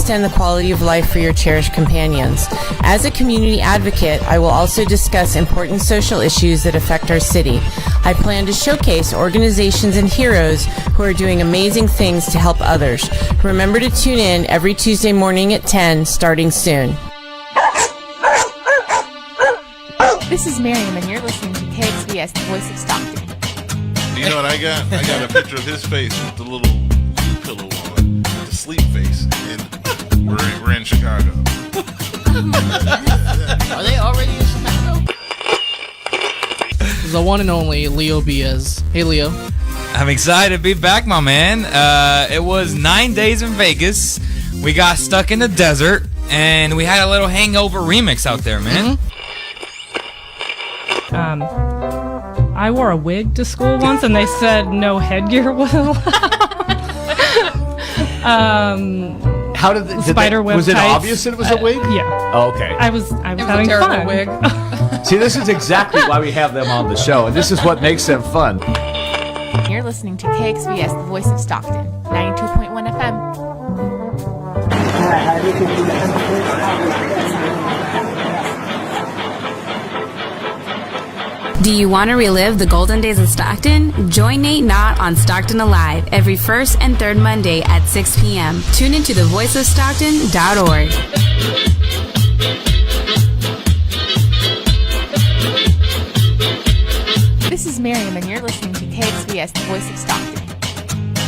extend the quality of life for your cherished companions. As a community advocate, I will also discuss important social issues that affect our city. I plan to showcase organizations and heroes who are doing amazing things to help others. Remember to tune in every Tuesday morning at 10, starting soon. This is Miriam, and you're listening to KXVS, the voice of Stockton. You know what I got? I got a picture of his face with the little pillow on, the sleep face, and we're in Chicago. Are they already in Chicago? The one and only Leo Biaz. Hey, Leo. I'm excited to be back, my man. It was 9 days in Vegas. We got stuck in the desert, and we had a little hangover remix out there, man. I wore a wig to school once, and they said no headgear was allowed. How did the spider web was it tights. obvious that it was a wig? Yeah. Oh, okay. I was having fun. Wig. See, this is exactly why we have them on the show, and this is what makes them fun. You're listening to KXVS, the voice of Stockton, 92.1 FM. Do you want to relive the golden days of Stockton? Join Nate Knott on Stockton Alive every first and third Monday at 6 p.m. Tune into thevoiceofstockton.org. This is Miriam, and you're listening to KXVS, the voice of Stockton.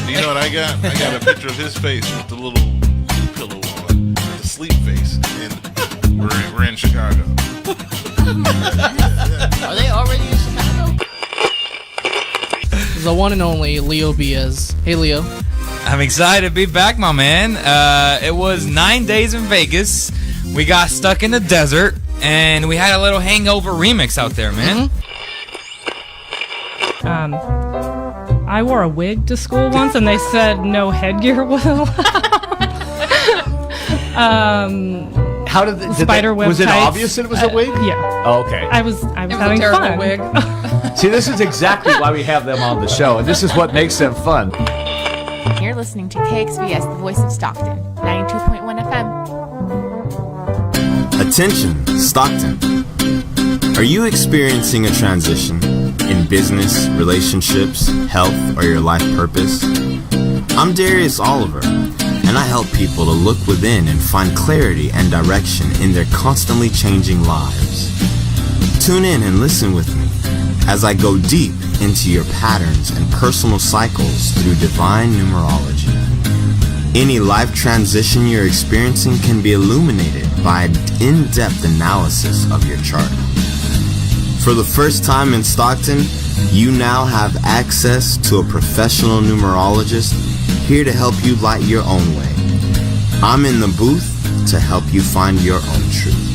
You know what I got? I got a picture of his face with the little pillow on, the sleep face, and we're in Chicago. Are they already in Chicago? The one and only Leo Biaz. Hey, Leo. I'm excited to be back, my man. It was 9 days in Vegas. We got stuck in the desert, and we had a little hangover remix out there, man. I wore a wig to school once, and they said no headgear was allowed. How did the spider web was it tights. obvious that it was a wig? Yeah. Oh, okay. I was It was having a terrible fun. wig. See, this is exactly why we have them on the show, and this is what makes them fun. You're listening to KXVS, the voice of Stockton, 92.1 FM. Attention, Stockton. Are you experiencing a transition in business, relationships, health, or your life purpose? I'm Darius Oliver, and I help people to look within and find clarity and direction in their constantly changing lives. Tune in and listen with me as I go deep into your patterns and personal cycles through divine numerology. Any life transition you're experiencing can be illuminated by an in-depth analysis of your chart. For the first time in Stockton, you now have access to a professional numerologist here to help you light your own way. I'm in the booth to help you find your own truth.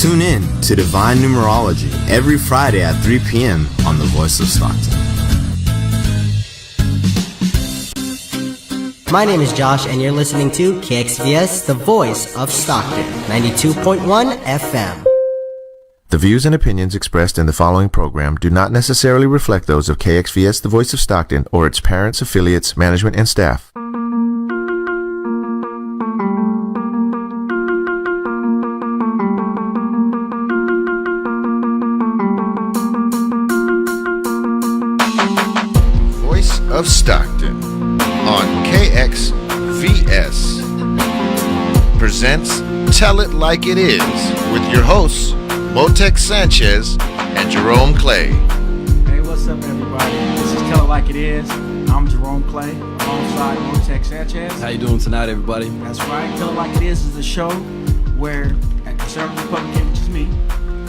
Tune in to Divine Numerology every Friday at 3 p.m. on The Voice of Stockton. My name is Josh, and you're listening to KXVS, the voice of Stockton, 92.1 FM. The views and opinions expressed in the following program do not necessarily reflect those of KXVS, the voice of Stockton, or its parents, affiliates, management, and staff. Voice of Stockton on KXVS presents Tell It Like It Is with your hosts Sanchez and Jerome Clay. Hey, what's up, everybody? This is Tell It Like It Is. I'm Jerome Clay, alongside Sanchez. How you doing tonight, everybody? That's right. Tell It Like It is a show where a conservative Republican, which is me,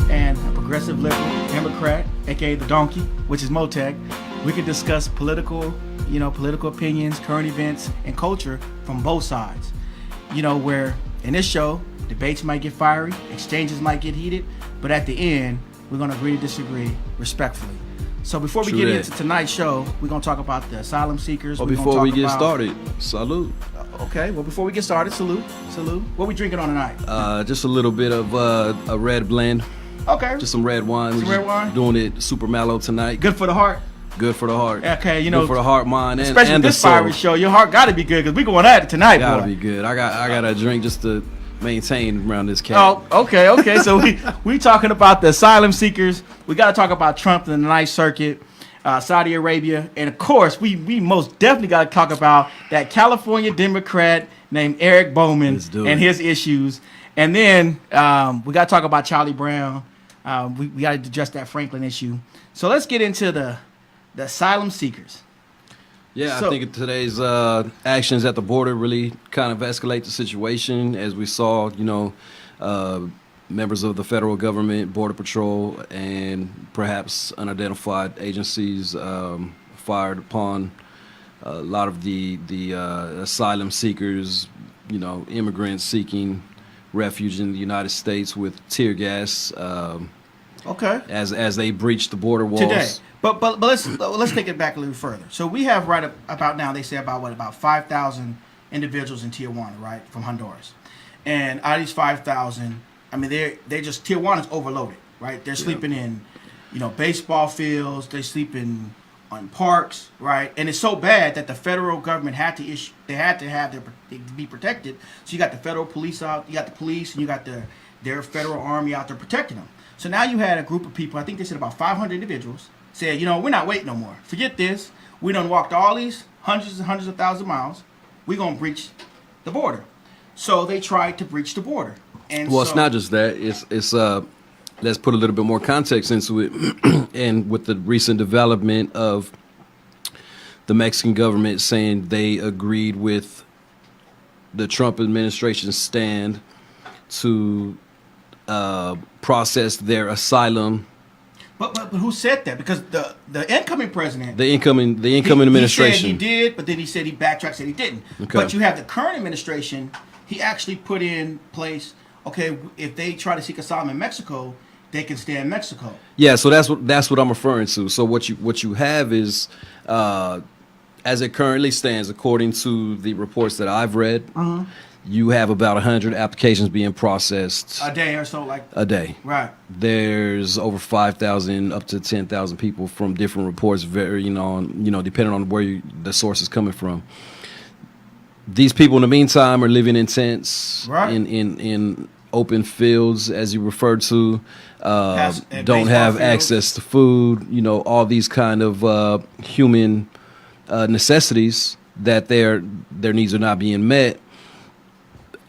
and a progressive liberal Democrat, aka the donkey, which is Motec, we can discuss political opinions, current events, and culture from both sides. Where in this show, debates might get fiery, exchanges might get heated, but at the end, we're going to agree to disagree respectfully. So before we get into tonight's show, we're going to talk about the asylum seekers. Well, before we get started, salute. Okay, well, before we get started, salute. What we drinking on tonight? Just a little bit of a red blend. Okay. Just some red wine. Some red wine? Doing it super mellow tonight. Good for the heart? Good for the heart. Okay, good for the heart, mind, and especially and with this the soul. fiery show. Your heart got to be good because we going at it tonight, Gotta boy. be good. I got a drink just to maintain around this cat. Oh, okay. So we talking about the asylum seekers. We got to talk about Trump and the Ninth Circuit, Saudi Arabia, and of course we most definitely got to talk about that California Democrat named Eric Bowman and his issues. And then we got to talk about Charlie Brown. We got to address that Franklin issue. So let's get into the asylum seekers. Yeah, I think today's actions at the border really kind of escalate the situation, as we saw, members of the federal government, Border Patrol, and perhaps unidentified agencies fired upon a lot of the asylum seekers, immigrants seeking refuge in the United States with tear gas. As they breached the border walls today. But let's take it back a little further. So we have about now, they say about 5,000 individuals in Tijuana, right, from Honduras, and out of these 5,000, I mean they just Tijuana's overloaded, right? They're sleeping in, baseball fields. They're sleeping on parks, right? And it's so bad that the federal government had to issue. They had to have to be protected. So you got the federal police out. You got the police, and you got their federal army out there protecting them. So now you had a group of people. I think they said about 500 individuals. Said, we're not waiting no more. Forget this. We done walked all these hundreds and hundreds of thousands of miles. We're going to breach the border. So they tried to breach the border. And it's not just that. It's let's put a little bit more context into it. And with the recent development of the Mexican government saying they agreed with the Trump administration's stand to process their asylum. But who said that? Because the incoming president, the incoming administration, he said he did, but then he said he backtracked, said he didn't. Okay. But you have the current administration. He actually put in place. Okay, if they try to seek asylum in Mexico, they can stay in Mexico. Yeah, so that's what I'm referring to. So what you have is, as it currently stands, according to the reports that I've read. You have about 100 applications being processed a day or so, a day. Right. There's over 5,000 up to 10,000 people from different reports, depending on where the source is coming from. These people, in the meantime, are living in tents, right, in open fields, as you referred to. Don't have fields, access to food. All these kind of human necessities that their needs are not being met.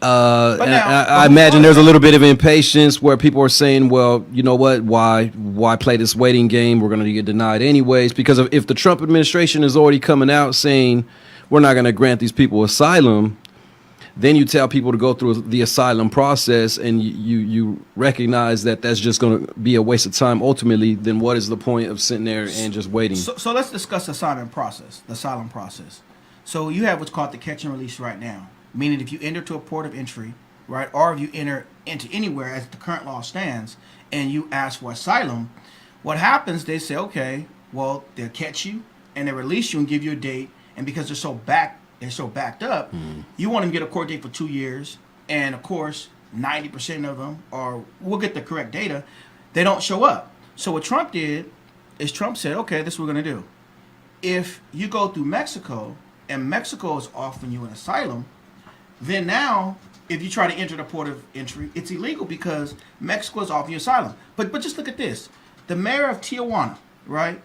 I imagine there's a little bit of impatience where people are saying, well, you know what, why play this waiting game? We're going to get denied anyways. Because if the Trump administration is already coming out saying we're not going to grant these people asylum, then you tell people to go through the asylum process and you recognize that that's just going to be a waste of time ultimately. Then what is the point of sitting there and just waiting? So let's discuss the asylum process. So you have what's called the catch and release right now. Meaning if you enter to a port of entry, right, or if you enter into anywhere as the current law stands and you ask for asylum, what happens, they say, okay, well, they'll catch you and they release you and give you a date. And because they're so backed up, you want them to get a court date for 2 years. And, of course, 90% of them, or we'll get the correct data, they don't show up. So what Trump did is Trump said, okay, this is what we're going to do. If you go through Mexico and Mexico is offering you an asylum, then now, if you try to enter the port of entry, it's illegal because Mexico is offering you asylum. But just look at this. The mayor of Tijuana, right,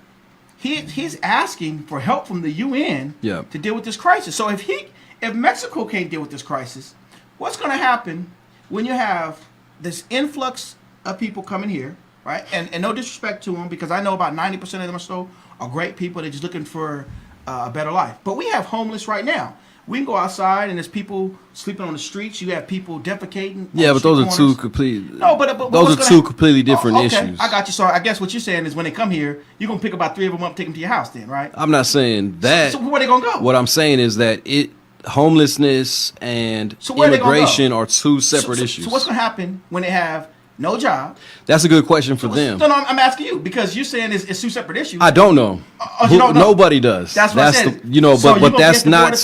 he's asking for help from the UN to deal with this crisis. So if Mexico can't deal with this crisis, what's going to happen when you have this influx of people coming here, right? And no disrespect to them, because I know about 90% of them or so are great people. They're just looking for a better life. But we have homeless right now. We can go outside and there's people sleeping on the streets. You have people defecating. Yeah, but those are two completely different issues. I got you. So I guess what you're saying is when they come here, you're gonna pick about 3 of them up, take them to your house, then, right? I'm not saying that. So where are they gonna go? What I'm saying is that homelessness and immigration are two separate issues. So what's gonna happen when they have no job? That's a good question for them. No, I'm asking you because you're saying it's two separate issues. I don't know. You don't know? Nobody does. That's what I said. But that's not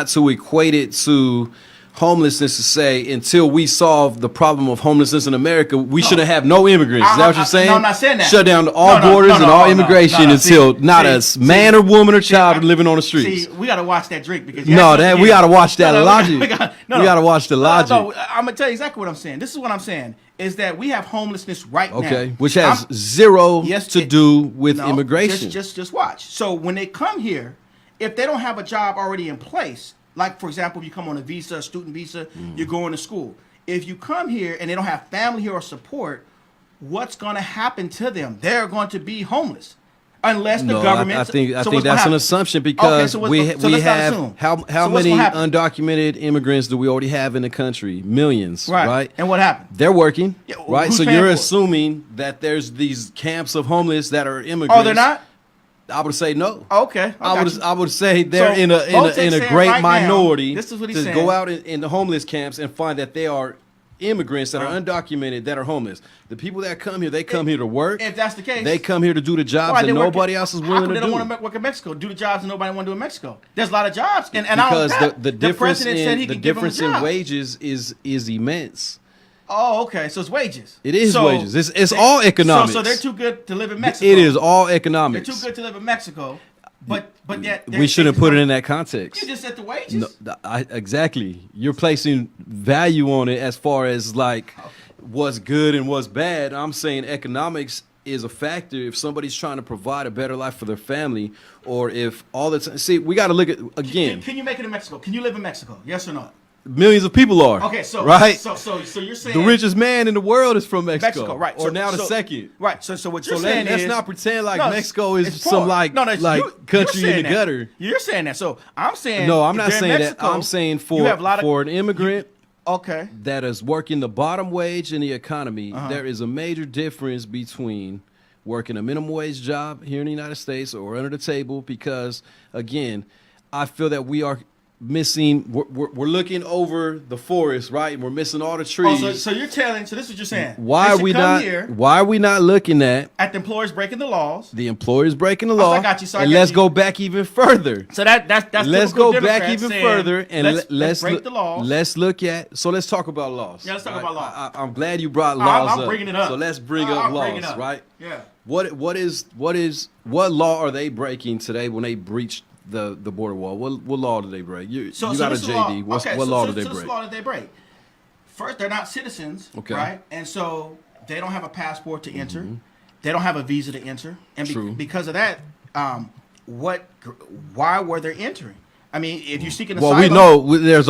to equate it to homelessness to say until we solve the problem of homelessness in America, we shouldn't have no immigrants. Is that what you're saying? No, I'm not saying that. Shut down all borders and all immigration until not a man or woman or child living on the streets. See, we got to watch that drink because we got to watch that logic. We got to watch the logic. No, I'm gonna tell you exactly what I'm saying. This is what I'm saying is that we have homelessness right now. Okay, which has zero to do with immigration. Just watch. So when they come here, if they don't have a job already in place, like for example, if you come on a visa, a student visa, you're going to school. If you come here and they don't have family here or support, what's going to happen to them? They're going to be homeless. Unless the government. I think that's an assumption because we have how many undocumented immigrants do we already have in the country? Millions, right? And what happened? They're working, right? Who's So paying you're for it? assuming that there's these camps of homeless that are immigrants. Oh, they're not? I would say no. Okay, I would say they're in a great minority. This is what he's saying. Go out in the homeless camps and find that they are immigrants that are undocumented that are homeless. The people that come here, they come here to work. If that's the case, they come here to do the jobs that nobody else is willing to do. They don't want to work in Mexico, do the jobs that nobody want to do in Mexico. There's a lot of jobs, and because I don't the difference in wages wages is immense. Oh, okay. So it's wages. It is wages. It's all economics. So they're too good to live in Mexico. It is all economics. They're too good to live in Mexico. But yet we shouldn't put it in that context. You just said the wages. No, exactly. You're placing value on it as far as like what's good and what's bad. I'm saying economics is a factor if somebody's trying to provide a better life for their family, or if all the time. See, we got to look at again. Can you make it in Mexico? Can you live in Mexico? Yes or no? Millions of people are. Okay, so right. So you're saying the richest man in the world is from Mexico, right? Or now the second, right? So what you're saying let's is not pretend like Mexico is some like country in the gutter. You're saying that. So I'm saying no, I'm not saying that. I'm saying for an immigrant, okay, that is working the bottom wage in the economy, there is a major difference between working a minimum wage job here in the United States or under the table, because again, I feel that we are missing. We're looking over the forest, right? And we're missing all the trees. Oh, so you're telling. So this is what you're saying. Why are we not looking at the employers breaking the laws? The employers breaking the law. I got you. So let's go back even further. So that's let's go back even further and let's break the laws. Let's look at. So let's talk about laws. Yeah, let's talk about laws. I'm glad you brought laws up. I'm bringing it up. So let's bring up laws, right? Yeah. What law are they breaking today when they breached the border wall? What law did they break? You got a JD. What law did they break? This law did they break? First, they're not citizens, right? And so they don't have a passport to enter. They don't have a visa to enter, and because of that, why were they entering? I mean, if you're seeking asylum, we know there's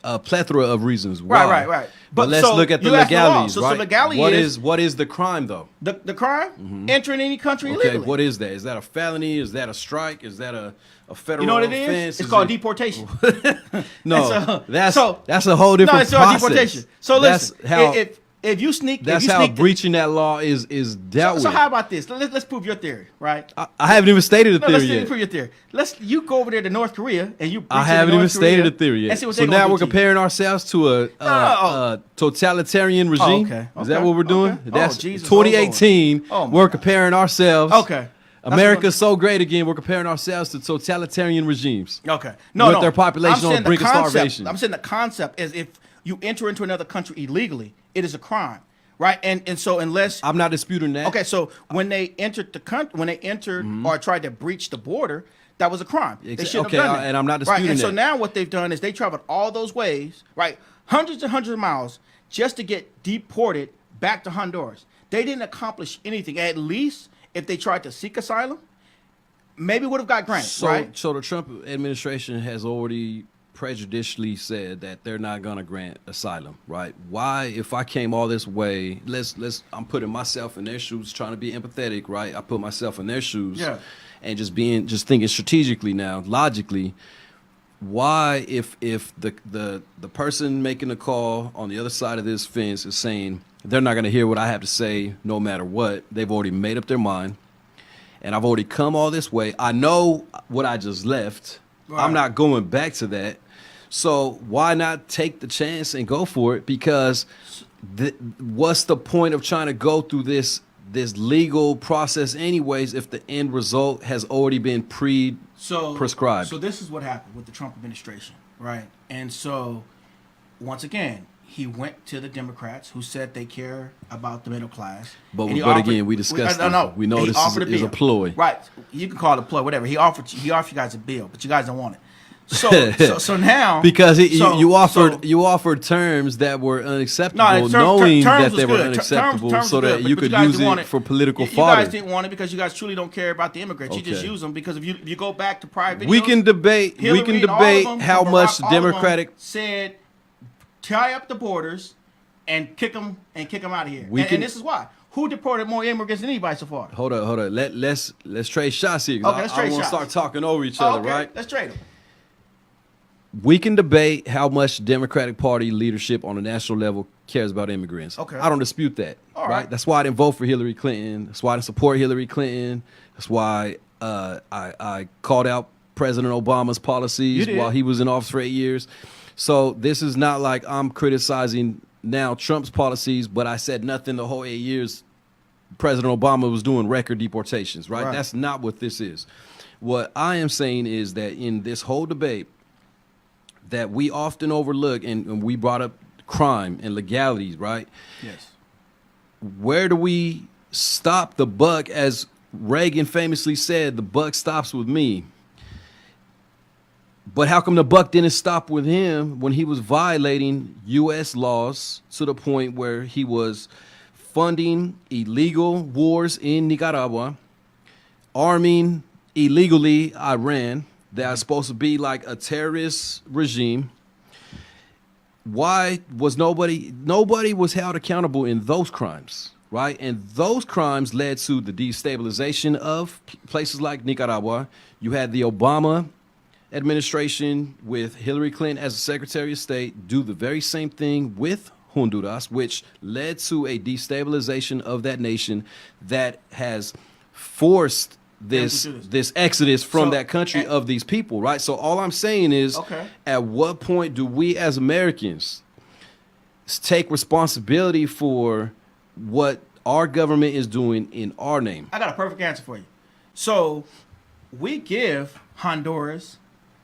a plethora of reasons why. Right. But let's look at the legalities, right? So legality what is the crime though? The crime? Entering any country illegally. Okay, what is that? Is that a felony? Is that a strike? Is that a federal You know what it offense? is? It's called deportation. No, that's a whole different process. No, it's deportation. So listen, if you sneak, that's how breaching that law is dealt with. So how about this? Let's prove your theory, right? I haven't even stated the theory yet. Let's prove your theory. You go over there to North Korea and you. I haven't even stated the theory yet. So now we're comparing ourselves to a totalitarian regime. Okay. Is that what we're doing? Okay. That's Jesus, 2018. We're comparing ourselves. Okay. America's so great again. We're comparing ourselves to totalitarian regimes. Okay. With their population on the brink of starvation. I'm saying the concept is if you enter into another country illegally, it is a crime, right? And so unless I'm not disputing that. Okay, so when they entered the country, or tried to breach the border, that was a crime. They shouldn't have done that. And I'm not disputing that. And that. so now what they've done is they traveled all those ways, right, hundreds and hundreds of miles, just to get deported back to Honduras. They didn't accomplish anything. At least if they tried to seek asylum, maybe would have got granted, right? So the Trump administration has already prejudicially said that they're not going to grant asylum, right? Why, if I came all this way, I'm putting myself in their shoes, trying to be empathetic, right? I put myself in their shoes, and just thinking strategically now, logically. Why, if the person making the call on the other side of this fence is saying they're not going to hear what I have to say, no matter what, they've already made up their mind, and I've already come all this way. I know what I just left. Right. I'm not going back to that. So why not take the chance and go for it? Because what's the point of trying to go through this legal process anyways if the end result has already been prescribed? So this is what happened with the Trump administration, right? And so once again, he went to the Democrats who said they care about the middle class. But And he again, we discussed this. We know He this offered is a bill. ploy. Right. You can call it a ploy, whatever. He offered you guys a bill, but you guys don't want it. So now because you offered terms that were unacceptable, knowing that they were unacceptable, terms so that you could use it for political fodder. You guys didn't want it because you guys truly don't care about the immigrants. Okay. You just use them because if you go back to prior videos, We can debate how much all Democratic of them said tie up the borders and kick them out of here. And this is why. Who deported more immigrants than anybody so far? Hold on. Let's trade shots here. Okay, let's trade I want to shots. start talking over each other, Okay, right? let's trade them. We can debate how much Democratic Party leadership on a national level cares about immigrants. Okay. I don't dispute that. All right. That's why I didn't vote for Hillary Clinton. That's why I didn't support Hillary Clinton. That's why I called out President Obama's policies while he was in office for 8 years. So this is not like I'm criticizing now Trump's policies, but I said nothing the whole 8 years President Obama was doing record deportations, right? That's not what this is. What I am saying is that in this whole debate that we often overlook, and we brought up crime and legalities, right? Yes. Where do we stop the buck? As Reagan famously said, the buck stops with me. But how come the buck didn't stop with him when he was violating U.S. laws to the point where he was funding illegal wars in Nicaragua, arming illegally Iran, that's supposed to be like a terrorist regime? Why was nobody was held accountable in those crimes, right? And those crimes led to the destabilization of places like Nicaragua. You had the Obama administration with Hillary Clinton as the Secretary of State do the very same thing with Honduras, which led to a destabilization of that nation that has forced this exodus from that country of these people, right? So all I'm saying is, at what point do we as Americans take responsibility for what our government is doing in our name? I got a perfect answer for you. So we give Honduras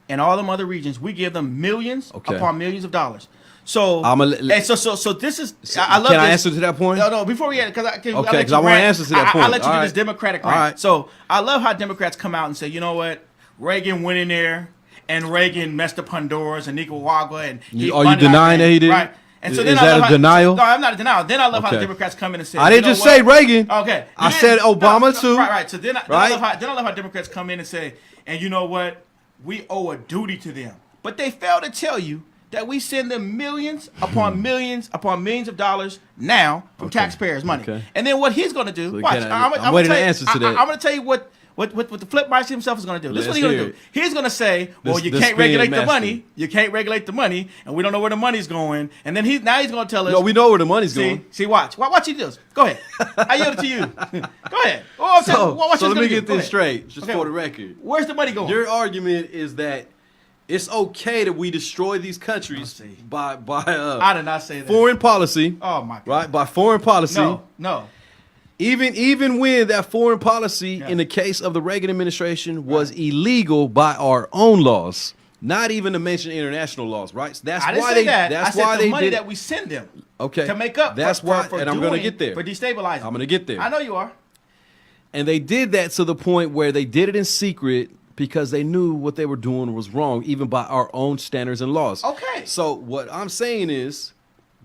and all them other regions, we give them millions upon millions of dollars. So so this is I love. Can I this. answer to that point? No. Before we get it, because I want to answer to that point. I'll let you do this Democratic rant. Right. So I love how Democrats come out and say, you know what, Reagan went in there and Reagan messed up Honduras and Nicaragua and are you denying that he did? Right. And so then is that a denial? No, I'm not a denial. Then I love how the Democrats come in and say, I didn't just say Reagan. Okay. I said Obama too. Right. So then I love how Democrats come in and say, and you know what, we owe a duty to them. But they fail to tell you that we send them millions upon millions of dollars now from taxpayers' money. And then what he's going to do, watch. I'm waiting to answer to that. I'm going to tell you what the flip marshal himself is going to do. This is what he's going to do. He's going to say, well, you can't regulate the money. You can't regulate the money, and we don't know where the money's going. And then he's going to tell us. No, we know where the money's going. See, watch you do this. Go ahead. I yield it to you. Go ahead. So let me get this straight, just for the record. Where's the money going? Your argument is that it's okay that we destroy these countries by I did not say that. Foreign policy. Oh my God. Right? By foreign policy. No. Even when that foreign policy in the case of the Reagan administration was illegal by our own laws, not even to mention international laws, right? So that's I didn't why say they that. that's I said why the they money did that we send them. Okay. To make up that's why for and I'm going to get there. For destabilizing. I'm going to get there. I know you are. And they did that to the point where they did it in secret because they knew what they were doing was wrong, even by our own standards and laws. Okay. So what I'm saying is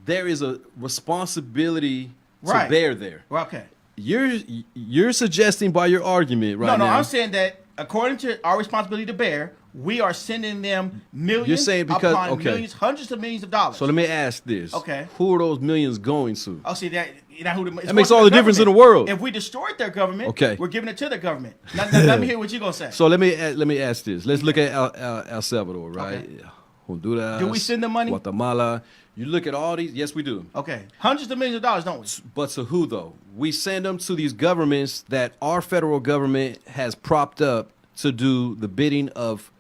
there is a responsibility to bear there. Okay. You're suggesting by your argument right now. No, I'm saying that according to our responsibility to bear, we are sending them millions You're saying because, upon millions, hundreds of millions of dollars. So let me ask this. Okay. Who are those millions going to? Oh, see that. That makes all the difference in the world. If we destroyed their government, okay, we're giving it to their government. Now, let me hear what you're gonna say. So let me ask this. Let's look at El Salvador, right? Okay. Honduras. Do we send them money? Guatemala. You look at all these. Yes, we do. Okay, hundreds of millions of dollars, don't we? But to who though? We send them to these governments that our federal government has propped up to do the bidding of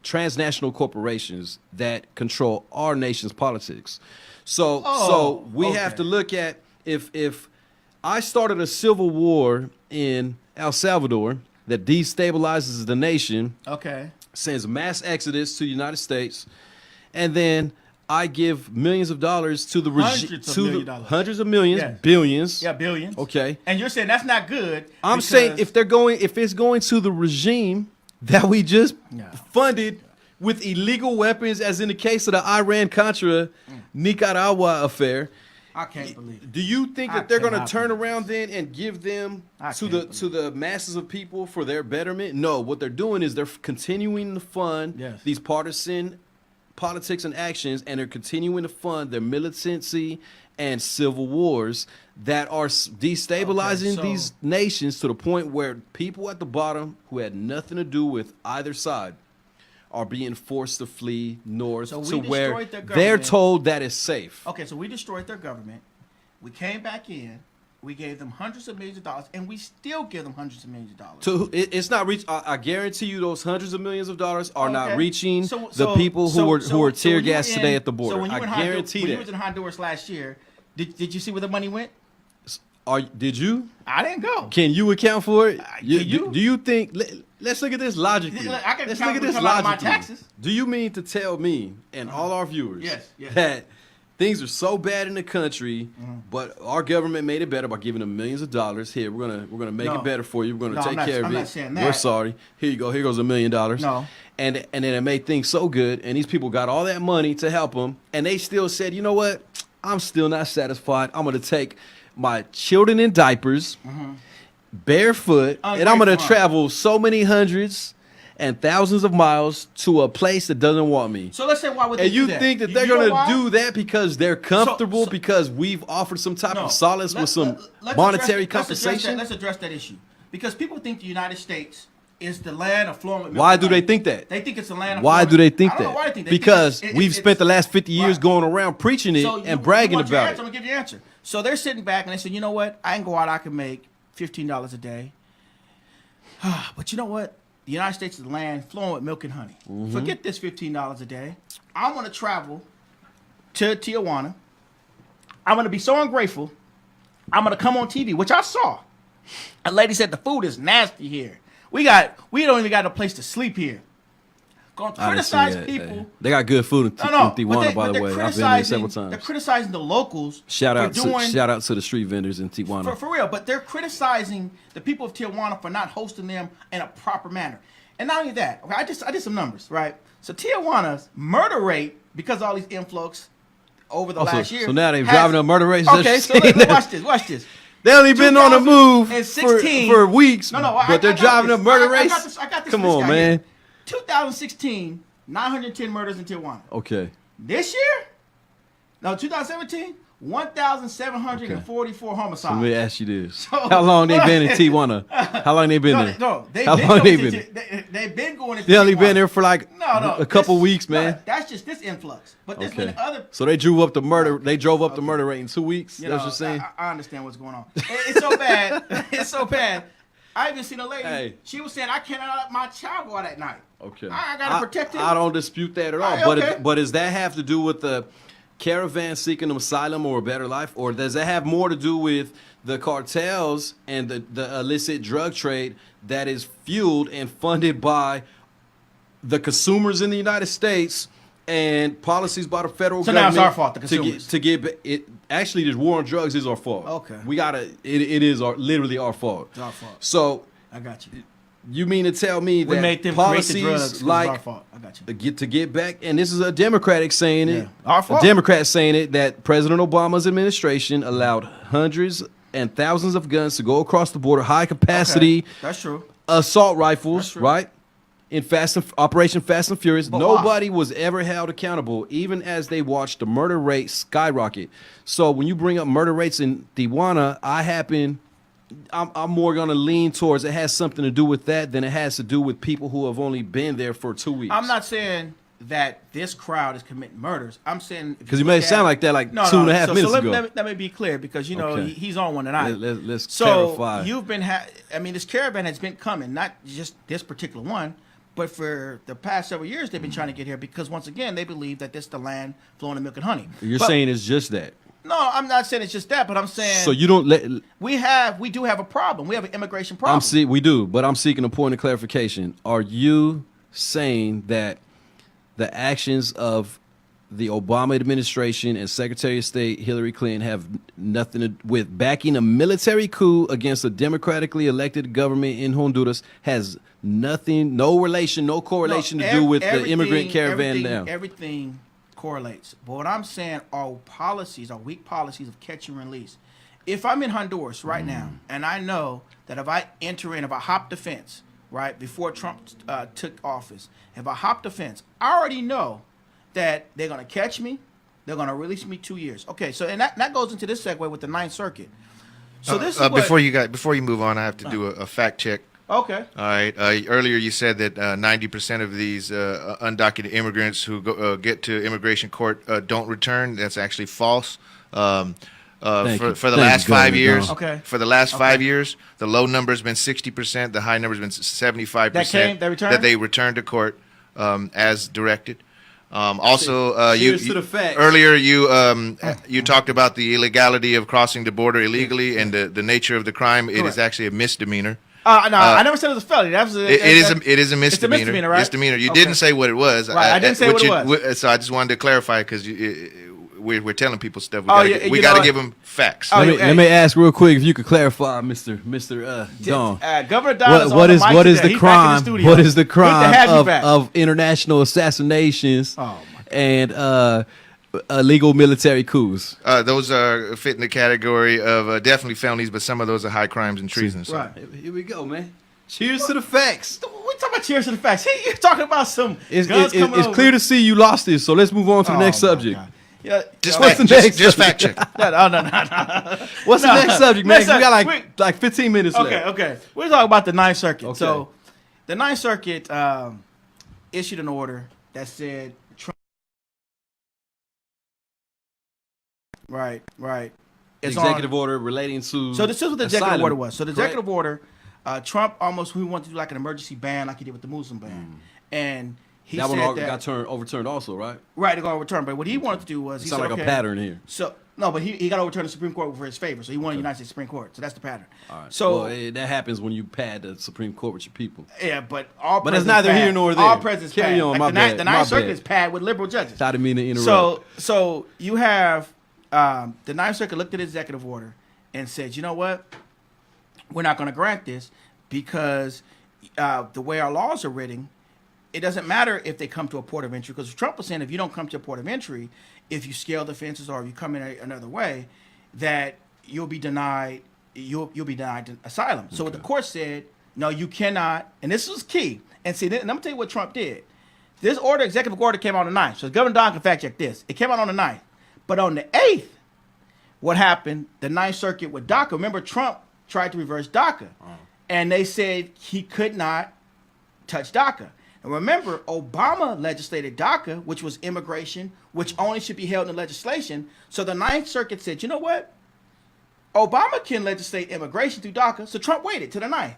transnational corporations that control our nation's politics. So we have to look at if I started a civil war in El Salvador that destabilizes the nation, okay, sends mass exodus to the United States, and then I give millions of dollars to the regime, hundreds of millions, Yes. billions. Yeah, billions. Okay. And you're saying that's not good. I'm because- saying if it's going to the regime that we just funded with illegal weapons, as in the case of the Iran-Contra Nicaragua affair. I can't believe it. Do you think that they're going to cannot turn believe around then and give them to can't the masses of people for their betterment? No, what they're doing is they're continuing to fund these partisan politics and actions, and they're continuing to fund their militancy and civil wars that are destabilizing these nations to the point where people at the bottom who had nothing to do with either side are being forced to flee north to where they're told that it's safe. Okay, so we destroyed their government. We came back in. We gave them hundreds of millions of dollars, and we still give them hundreds of millions of dollars. It's not reach. I guarantee you, those hundreds of millions of dollars are not Okay. reaching So- the so- people who so- were so- so tear when you gassed were today in- at the border. So when you I were in guarantee when that. you was in Honduras last year, did you see where the money went? Did you? I didn't go. Can you account for it? you? Do you think? Let's look at this logically. I can Let's count look at this come out of my logically. taxes. Do you mean to tell me and all our viewers Yes, yes. that things are so bad in the country, but our government made it better by giving them millions of dollars? Here, we're gonna make No. it better for you. We're gonna No, take I'm not- care of I'm it. not saying We're that. sorry. Here you go. Here goes $1 million. No. And then it made things so good, and these people got all that money to help them, and they still said, you know what? I'm still not satisfied. I'm gonna take my children in diapers, barefoot, and I'm gonna travel so many hundreds and thousands of miles to a place that doesn't want me. So let's say why would they And do you that? think that they're You know gonna why? do that because they're comfortable, because we've offered some type of solace with some monetary compensation? Let's address that issue. Because people think the United States is the land of flowing with milk Why and do they honey. think that? They think it's the land of Why flowing- do they think I don't know that? why they think that. Because It's- we've it's- spent the last 50 years going around preaching it So you- and you bragging want your about answer, it. I'm gonna give you an answer. So they're sitting back and they said, you know what? I can go out. I can make $15 a day. But you know what? The United States is the land flowing with milk and honey. Mhm. Forget this $15 a day. I'm gonna travel to Tijuana. I'm gonna be so ungrateful. I'm gonna come on TV, which I saw. A lady said the food is nasty here. We don't even got a place to sleep here. Gonna I didn't see criticize that. people. They got good food in No, no, Tijuana, but by the they're way. I've been there criticizing- several They're times. criticizing the locals Shout for out doing to the street vendors in Tijuana. for real, but they're criticizing the people of Tijuana for not hosting them in a proper manner. And not only that, okay, I did some numbers, right? So Tijuana's murder rate, because of all these influx over the last year. So now they're driving up murder rates. Okay, so watch this. They only been on the move 2016 for weeks, No, but they're driving up murder I rates. got this, I got this Come for this on, guy man. here. 2016, 910 murders in Tijuana. Okay. This year? No, 2017, 1,744 homicides. So let me ask you this: So- how long they been in Tijuana? How long they been there? No, they've How been long they going been? to- they've been going into They only Tijuana. been there for like No, a couple weeks, man. That's just this influx. But there's Okay. been other. So they drove up the murder. They drove up the murder rate in 2 weeks. You That's know, what you're saying. I understand what's going on. It's so bad. It's so bad. I even seen a lady. Hey. She was saying, "I cannot let my child go out at night." Okay. I gotta protect him. I don't dispute that at all. Right, but okay. but does that have to do with the caravan seeking asylum or a better life, or does that have more to do with the cartels and the illicit drug trade that is fueled and funded by the consumers in the United States and policies by the federal So now government? it's our fault, the consumers. to get it. Actually, this war on drugs is our fault. Okay. We gotta. It is literally our fault. It's our fault. So I got you. you mean to tell me We that made them create the policies drugs 'cause it's like our fault. I got you. to get back, and this is a Democratic saying it. Our fault. A Democrat saying it, that President Obama's administration allowed hundreds and thousands of guns to go across the border, high capacity Okay. That's true. assault rifles, That's true. right? In Operation Fast and Furious, But nobody was ever held accountable, even as they watched the murder rate skyrocket. So when you bring up murder rates in Tijuana, I'm more gonna lean towards it has something to do with that than it has to do with people who have only been there for 2 weeks. I'm not saying that this crowd is committing murders. I'm saying Because you made it sound like that like 2.5 minutes let, ago. Let me be clear, because you know Okay. he's on one tonight. Let's so clarify. you've been. I mean, this caravan has been coming, not just this particular one, but for the past several years they've been trying to get here because once again they believe that this is the land flowing in milk and honey. You're But- saying it's just that. No, I'm not saying it's just that, but I'm saying So you don't let. we do have a problem. We have an immigration problem. We do, but I'm seeking a point of clarification. Are you saying that the actions of the Obama administration and Secretary of State Hillary Clinton have nothing to, with backing a military coup against a democratically elected government in Honduras has nothing, no relation, no correlation to do with the immigrant caravan now. Everything correlates. But what I'm saying are policies, are weak policies of catch and release. If I'm in Honduras right now, and I know that if I enter in, if I hop the fence, right, before Trump took office, if I hop the fence, I already know that they're going to catch me, they're going to release me 2 years. Okay, so and that goes into this segue with the Ninth Circuit. So this is before you move on, I have to do a fact check. Okay. All right. Earlier you said that 90% of these undocumented immigrants who get to immigration court don't return. That's actually false. For the last 5 years, for the last 5 years, the low number has been 60%. The high number has been 75%. That they returned to court as directed. Also, earlier you talked about the illegality of crossing the border illegally and the nature of the crime. It is actually a misdemeanor. No, I never said it was a felony. It is a misdemeanor. It's a misdemeanor, right? Misdemeanor. You didn't say what it was. Right, I didn't say what it was. So I just wanted to clarify because we're telling people stuff. We got to give them facts. Let me ask real quick if you could clarify, Mr. Don. Governor Don what is the crime? What is the crime of international assassinations and illegal military coups? Those are fit in the category of definitely felonies, but some of those are high crimes and treason. So. Right. Here we go, man. Cheers to the facts. We talking about cheers to the facts. You're talking about some guns coming over. It's clear to see you lost this, so let's move on to the next subject. Yeah, just fact check. No. What's the next subject, man? We got like 15 minutes left. Okay. We're talking about the Ninth Circuit. Okay. So, the Ninth Circuit issued an order that said Trump. Right. It's executive order relating to. So this is what the executive order was. So the executive order, Trump we wanted to do like an emergency ban, like he did with the Muslim ban, and. He that said one that, got overturned also, right? Right, it got overturned. But what he wanted to do was... It sounds like a pattern here. So no, but he got overturned the Supreme Court for his favor. So he won the United States Supreme Court. So that's the pattern. All right. So that happens when you pad the Supreme Court with your people. Yeah, but all it's neither here nor there. All presidents carry on. Like the Ninth Circuit is pad with liberal judges. I didn't mean to interrupt. So you have the Ninth Circuit looked at the executive order and said, you know what, we're not going to grant this because the way our laws are written. It doesn't matter if they come to a port of entry, because Trump was saying if you don't come to a port of entry, if you scale the fences or if you come in another way, that you'll be denied asylum. So what the court said, no, you cannot, and this was key. And see, let me tell you what Trump did. This executive order came out on the 9th. So Governor Don can fact check this. It came out on the 9th. But on the 8th, what happened, the Ninth Circuit with DACA, remember Trump tried to reverse DACA. And they said he could not touch DACA. And remember, Obama legislated DACA, which was immigration, which only should be held in legislation. So the Ninth Circuit said, you know what? Obama can legislate immigration through DACA. So Trump waited to the 9th.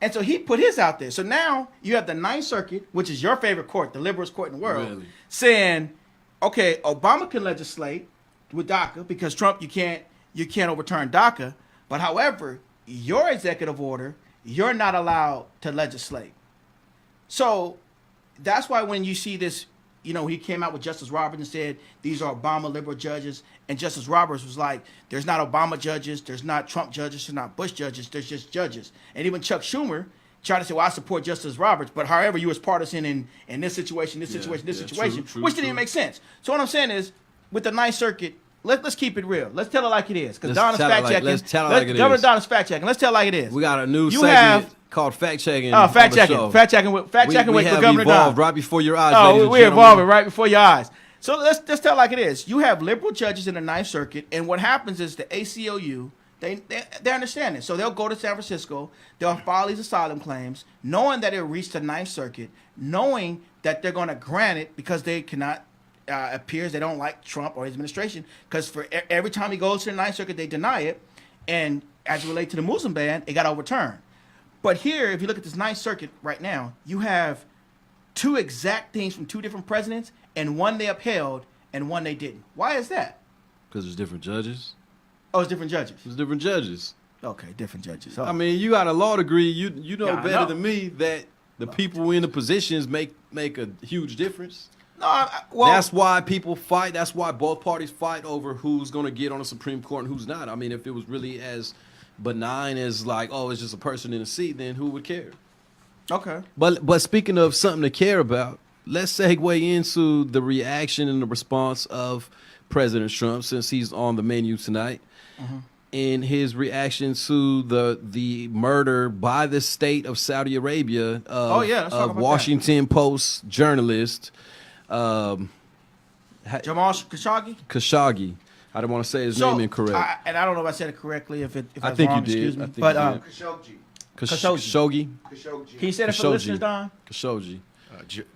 And so he put his out there. So now you have the Ninth Circuit, which is your favorite court, the liberalist court in the world, saying, okay, Obama can legislate with DACA because Trump, you can't overturn DACA. But however, your executive order, you're not allowed to legislate. So that's why when you see this, he came out with Justice Roberts and said, these are Obama liberal judges. And Justice Roberts was like, there's not Obama judges, there's not Trump judges, there's not Bush judges, there's just judges. And even Chuck Schumer tried to say, well, I support Justice Roberts, but however, you was partisan in this situation, this situation, true, which didn't even make sense. So what I'm saying is, with the Ninth Circuit, let's keep it real. Let's tell it like it is. Because Don is fact checking. Let's tell it like it is. Governor Don is fact checking. Let's tell it like it is. We got a new segment called fact checking. Fact checking with Governor Don. Right before your eyes. We're evolving right before your eyes. So let's tell it like it is. You have liberal judges in the Ninth Circuit, and what happens is the ACLU, they understand it. So they'll go to San Francisco, they'll file these asylum claims, knowing that it'll reach the Ninth Circuit, knowing that they're going to grant it because they cannot. Appears they don't like Trump or his administration because for every time he goes to the Ninth Circuit, they deny it. And as it relates to the Muslim ban, it got overturned. But here, if you look at this Ninth Circuit right now, you have two exact things from two different presidents, and one they upheld and one they didn't. Why is that? Because there's different judges. Oh, it's different judges. There's different judges. Okay, different judges. I mean, you got a law degree. You know better than me that the people in the positions make a huge difference. No, well, that's why people fight. That's why both parties fight over who's going to get on the Supreme Court and who's not. I mean, if it was really as benign as like, oh, it's just a person in a seat, then who would care? Okay. But speaking of something to care about, let's segue into the reaction and the response of President Trump, since he's on the menu tonight, in his reaction to the murder by the state of Saudi Arabia of Washington Post journalist Jamal Khashoggi. Khashoggi. I don't want to say his name incorrect. And I don't know if I said it correctly. If I was think wrong, you did. excuse me. I think But you did. Khashoggi. Can you say that for the listeners, Don? Khashoggi.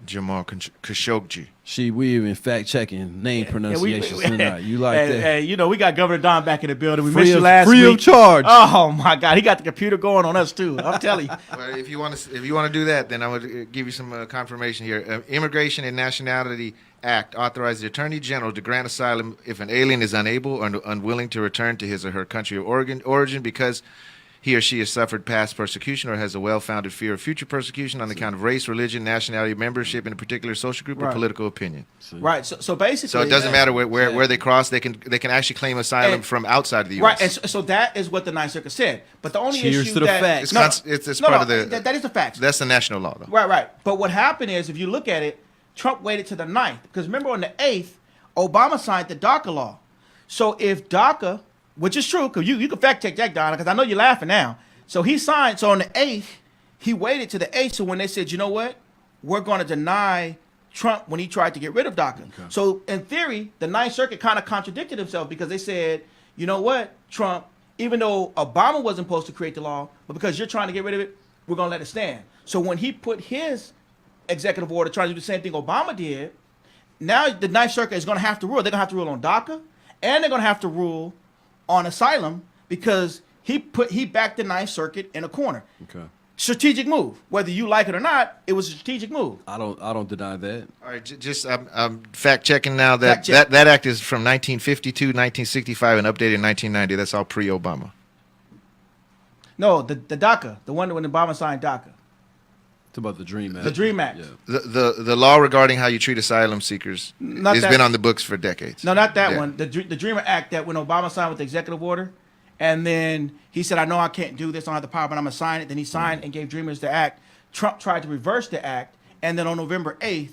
Jamal Khashoggi. We even fact checking name pronunciations tonight. You like that? Hey, you know, we got Governor Don back in the building. We Free missed you of- last free week. of charge. Oh my God, he got the computer going on us too. I'm telling you. Well, if you want to do that, then I would give you some confirmation here. Immigration and Nationality Act authorizes the Attorney General to grant asylum if an alien is unable or unwilling to return to his or her country of origin because he or she has suffered past persecution or has a well-founded fear of future persecution on account of race, religion, nationality, membership in a particular social group, or Right. political opinion. Right. So basically, So it doesn't matter where they cross; they can actually claim asylum from outside of the U.S. Right, and so that is what the Ninth Circuit said. But the only Cheers issue to the that facts. It's part of the. that is the facts. That's the national law, though. Right. But what happened is, if you look at it, Trump waited to the 9th because remember on the 8th, Obama signed the DACA law. So if DACA, which is true, because you can fact check that, Donna, because I know you're laughing now. So he signed. So on the 8th, he waited to the 8th. So when they said, you know what, we're going to deny Trump when he tried to get rid of DACA. Okay. So in theory, the Ninth Circuit kind of contradicted himself because they said, you know what, Trump, even though Obama wasn't supposed to create the law, but because you're trying to get rid of it, we're going to let it stand. So when he put his executive order trying to do the same thing Obama did, now the Ninth Circuit is going to have to rule. They're going to have to rule on DACA, and they're going to have to rule on asylum because he backed the Ninth Circuit in a corner. Okay. Strategic move. Whether you like it or not, it was a strategic move. I don't deny that. All right, I'm fact checking now that that act is from 1952, 1965, and updated in 1990. That's all pre-Obama. No, the DACA, the one when Obama signed DACA. It's about the Dream Act. The Dream Act. Yeah. The law regarding how you treat asylum seekers has been on the books for decades. No, not that one. The Dreamer Act that when Obama signed with the executive order, and then he said, I know I can't do this, I don't have the power, but I'm going to sign it. Then he signed and gave Dreamers the act. Trump tried to reverse the act, and then on November 8th,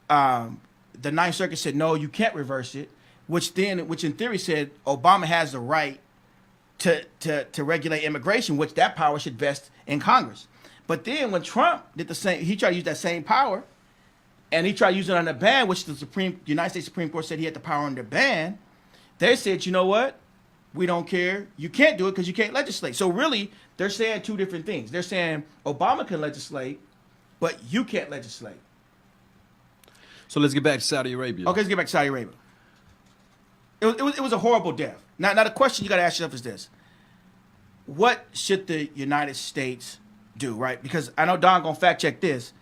the Ninth Circuit said, no, you can't reverse it, which in theory said Obama has the right to regulate immigration, which that power should vest in Congress. But then when Trump did the same, he tried to use that same power, and he tried to use it on the ban, which the United States Supreme Court said he had the power under ban. They said, you know what? We don't care. You can't do it because you can't legislate. So really, they're saying two different things. They're saying Obama can legislate, but you can't legislate. So let's get back to Saudi Arabia. Okay, let's get back to Saudi Arabia. It was a horrible death. Now the question you got to ask yourself is this: what should the United States do? Right? Because I know Don gonna fact check this.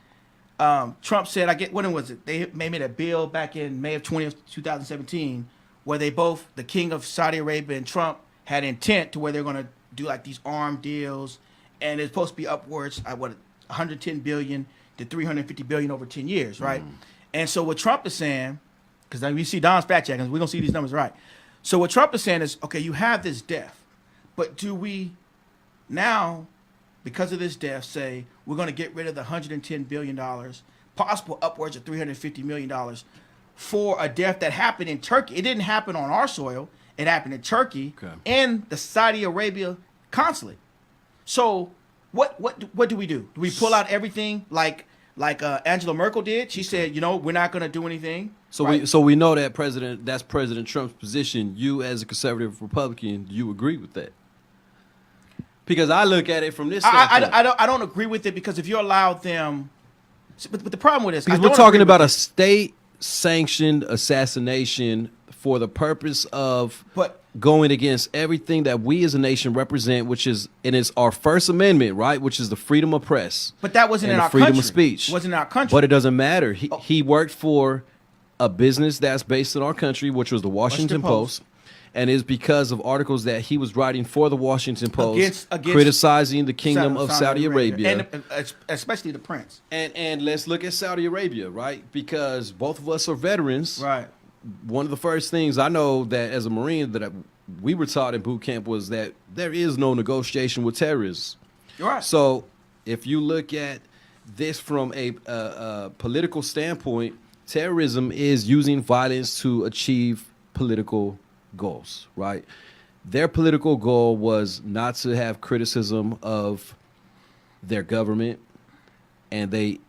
Trump said, when was it? They made a bill back in May of 2017. Where they both, the king of Saudi Arabia and Trump, had intent to where they're going to do like these armed deals, and it's supposed to be upwards at 110 billion to 350 billion over 10 years, right? And so what Trump is saying, because we see Don's fact checking, we're going to see these numbers right. So what Trump is saying is, okay, you have this death, but do we now, because of this death, say we're going to get rid of the $110 billion, possible upwards of $350 million, for a death that happened in Turkey? It didn't happen on our soil. It happened in Turkey, in the Saudi Arabia consulate. So what do we do? Do we pull out everything like Angela Merkel did? She said, you know, we're not going to do anything. So right? we know that that's President Trump's position. You as a conservative Republican, do you agree with that? Because I look at it from this standpoint. I don't agree with it because if you allow them, but the problem with this, because we're talking about a state-sanctioned assassination for the purpose of going against everything that we as a nation represent, which is, and it's our First Amendment, right? Which is the freedom of press. But that wasn't in our country. Freedom of speech. It wasn't in our country. But it doesn't matter. He worked for a business that's based in our country, which was the Washington Post. and it's because of articles that he was writing for the Washington Post Against criticizing the kingdom of Saudi Arabia. And especially the prince. And let's look at Saudi Arabia, right? Because both of us are veterans. Right. One of the first things I know that as a Marine that we were taught in boot camp was that there is no negotiation with terrorists. Right. So if you look at this from a political standpoint, terrorism is using violence to achieve political goals, right? Their political goal was not to have criticism of their government, and they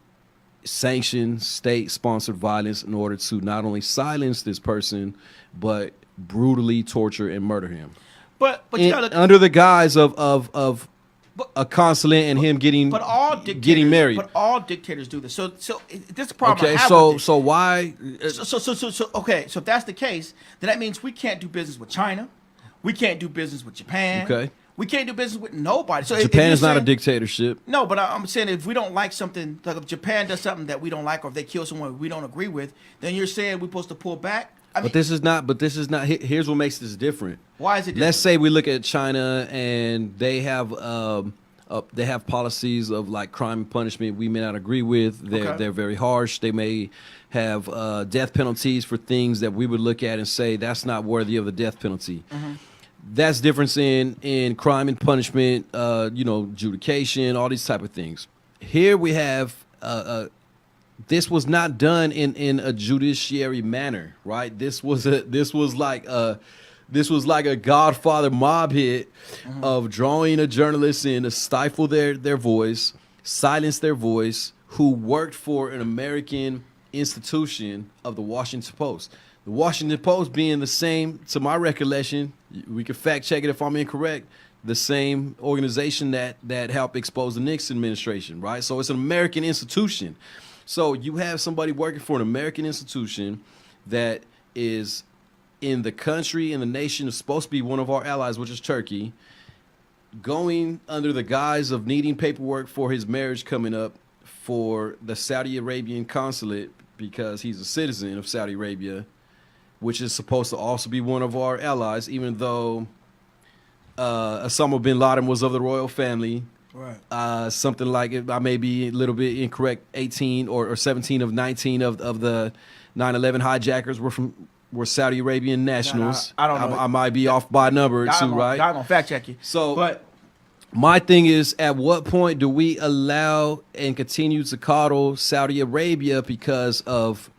sanctioned state-sponsored violence in order to not only silence this person, but brutally torture and murder him. But you gotta, under the guise of a consulate and him getting married. But all dictators do this. So this is the problem. Okay, I have so with this. so why? Okay, so if that's the case, then that means we can't do business with China, we can't do business with Japan. Okay. We can't do business with nobody. So Japan is not a dictatorship. No, but I'm saying if we don't like something, like if Japan does something that we don't like, or if they kill someone we don't agree with, then you're saying we're supposed to pull back. But this is not. Here's what makes this different. Why is it different? Let's say we look at China and they have policies of like crime and punishment we may not agree with. They're very harsh. They may have death penalties for things that we would look at and say that's not worthy of the death penalty. Mm-hmm. That's difference in crime and punishment, adjudication, all these type of things. Here we have this was not done in a judiciary manner, right? This was like a Godfather mob hit of drawing a journalist in to stifle their voice, silence their voice, who worked for an American institution of the Washington Post. The Washington Post being the same, to my recollection, we can fact check it if I'm incorrect, the same organization that helped expose the Nixon administration, right? So it's an American institution. So you have somebody working for an American institution that is in the country and the nation is supposed to be one of our allies, which is Turkey, going under the guise of needing paperwork for his marriage coming up for the Saudi Arabian consulate because he's a citizen of Saudi Arabia, which is supposed to also be one of our allies, even though Osama bin Laden was of the royal family. Right. Something like, I may be a little bit incorrect, 18 or 17 of 19 of the 9/11 hijackers were Saudi Arabian nationals. I don't know. I might be off by a number or two, right? I'm gonna fact check you. So, my thing is, at what point do we allow and continue to coddle Saudi Arabia because of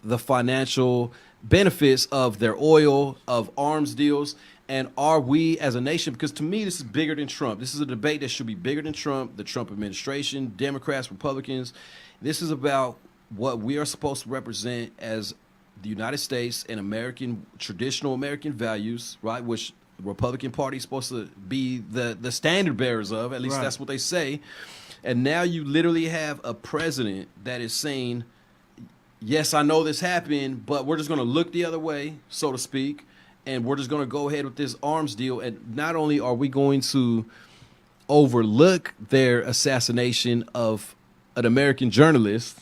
the financial benefits of their oil, of arms deals? And are we as a nation, because to me this is bigger than Trump. This is a debate that should be bigger than Trump, the Trump administration, Democrats, Republicans. This is about what we are supposed to represent as the United States and traditional American values, right? Which the Republican Party is supposed to be the standard bearers of, at least that's what they say. And now you literally have a president that is saying, yes, I know this happened, but we're just going to look the other way, so to speak. And we're just going to go ahead with this arms deal. And not only are we going to overlook their assassination of an American journalist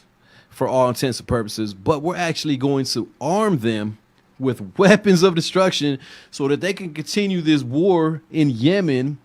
for all intents and purposes, but we're actually going to arm them with weapons of destruction so that they can continue this war in Yemen.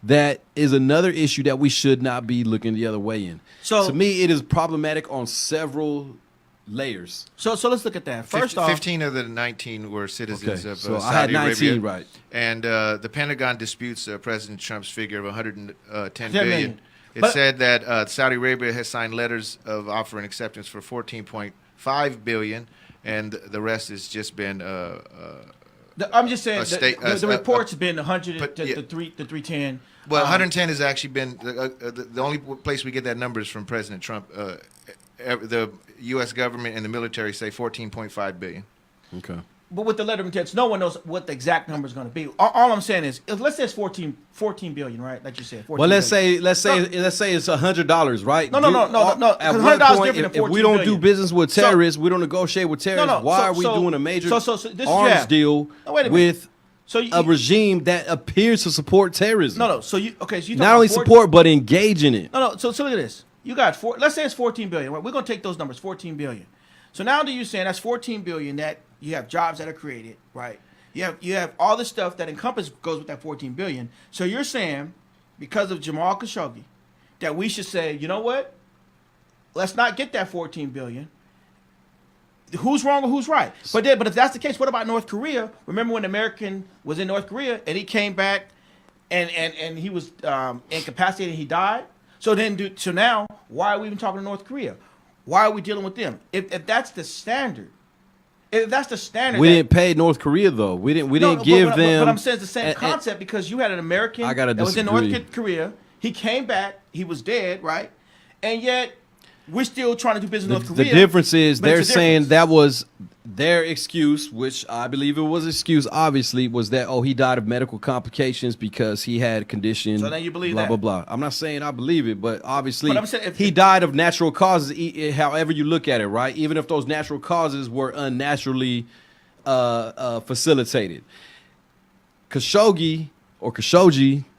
That is another issue that we should not be looking the other way in. So to me, it is problematic on several layers. So let's look at that. First off, 15 of the 19 were citizens of so Saudi I had 19 Arabia. right. And the Pentagon disputes President Trump's figure of 110 billion. billion. It said that Saudi Arabia has signed letters of offer and acceptance for 14.5 billion, and the rest has just been. I'm just saying the reports have been 100 to 310. Well, 110 has actually been the only place we get that number is from President Trump. The U.S. government and the military say 14.5 billion. Okay. But with the letter of intent, no one knows what the exact number is going to be. All I'm saying is, let's say it's 14 billion, right? Like you said. Well, let's say it's $100, right? No. At one point, if we don't do business with terrorists, we don't negotiate with terrorists. Why are we doing a major arms deal with a regime that appears to support terrorism? No. So you not only support but engage in it. No. So look at this. You got let's say it's 14 billion. Right? We're going to take those numbers, 14 billion. So now that you're saying that's 14 billion that you have jobs that are created, right? You have all the stuff that goes with that $14 billion. So you're saying, because of Jamal Khashoggi, that we should say, you know what? Let's not get that $14 billion. Who's wrong or who's right? But if that's the case, what about North Korea? Remember when the American was in North Korea and he came back and he was incapacitated and he died? So now, why are we even talking to North Korea? Why are we dealing with them? If that's the standard, we didn't pay North Korea though. We didn't give them. But I'm saying it's the same concept because you had an American that was in North Korea. He came back. He was dead, right? And yet we're still trying to do business with North Korea. The difference is they're saying that was their excuse, which I believe it was an excuse, obviously, was that, he died of medical complications because he had a condition. So now you believe blah, that? blah, blah. I'm not saying I believe it, but obviously But I'm saying he died of natural causes, however you look at it, right? Even if those natural causes were unnaturally facilitated. Khashoggi,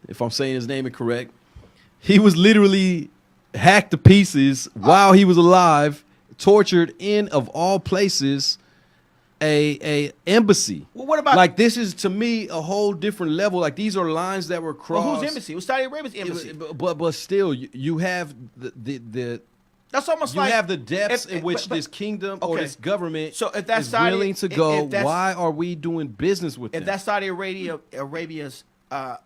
if I'm saying his name incorrect, he was literally hacked to pieces while he was alive, tortured in, of all places, a embassy. Well, what about this is to me a whole different level. Like these are lines that were crossed. Well, whose embassy? It was Saudi Arabia's embassy. But still, you have the that's almost you like have the depths in which this kingdom or this government if that's is Saudi, willing to go. Why are we doing business with them? If that's Saudi Arabia's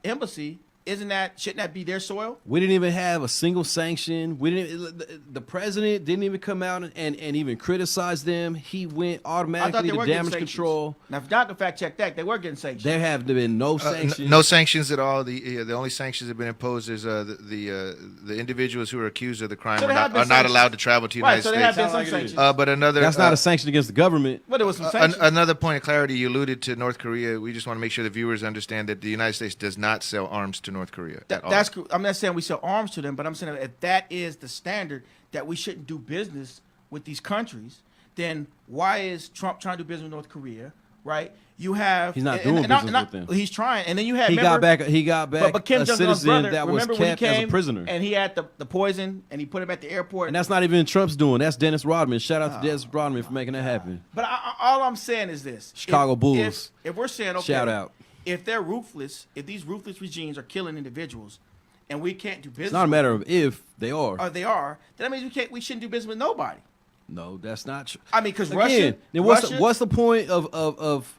embassy, shouldn't that be their soil? We didn't even have a single sanction. The president didn't even come out and even criticize them. He went automatically to damage control. Now, if not to fact check that, they were getting sanctions. There have been no sanctions. No sanctions at all. The only sanctions that have been imposed is the individuals who are accused of the crime are not allowed to travel to the United States. There have been some sanctions. But another that's not a sanction against the government. But there was some sanctions. Another point of clarity. You alluded to North Korea. We just want to make sure the viewers understand that the United States does not sell arms to North Korea at all. I'm not saying we sell arms to them, but I'm saying if that is the standard that we shouldn't do business with these countries, then why is Trump trying to do business with North Korea? Right? You have he's not doing business with them. He's trying, and then you have he got back but Kim a Jong-un's citizen brother, that was kept as a prisoner, and he had the poison, and he put him at the airport. And that's not even Trump's doing. That's Dennis Rodman. Shout out to Dennis Rodman for making that happen. But all I'm saying is this: Chicago Bulls. If we're saying okay, shout out. If they're ruthless, if these ruthless regimes are killing individuals, and we can't do business, it's not a matter of if they are. Or they are. Then that means we shouldn't do business with nobody. No, that's not true. I mean, because Russia. Then what's the point of?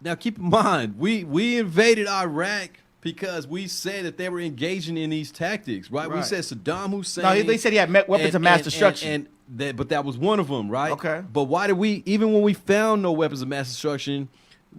Now, keep in mind, we invaded Iraq because we said that they were engaging in these tactics, right? We said Saddam Hussein. No, they said he had weapons of mass destruction. But that was one of them, right? Okay. But why did even when we found no weapons of mass destruction,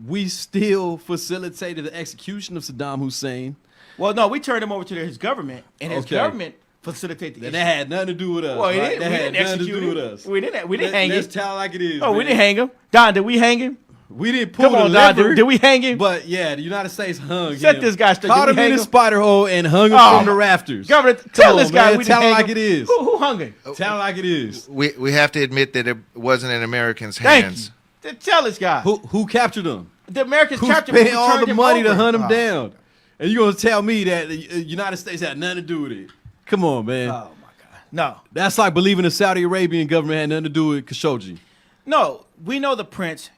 we still facilitated the execution of Saddam Hussein? Well, no, we turned him over to his government, and his government facilitated the issue. That had nothing to do with us. Well, right? we didn't execute him. We didn't hang him. Let's tell like it is. Oh, we didn't hang him. Don, did we hang him? We didn't pull the lever. Don, did we hang him? But yeah, the United States hung him. Set this guy straight. Caught him in a spider hole and hung him from the rafters. Governor, tell this guy we tell him like it is. Who hung him? Tell like it is. We have to admit that it wasn't in Americans' hands. Thank you. Tell this guy. Who captured him? The Americans captured him. Who spent all the money to hunt him down? And you're going to tell me that the United States had nothing to do with it? Come on, man. Oh, my God. No. That's like believing the Saudi Arabian government had nothing to do with Khashoggi. No. We know the prince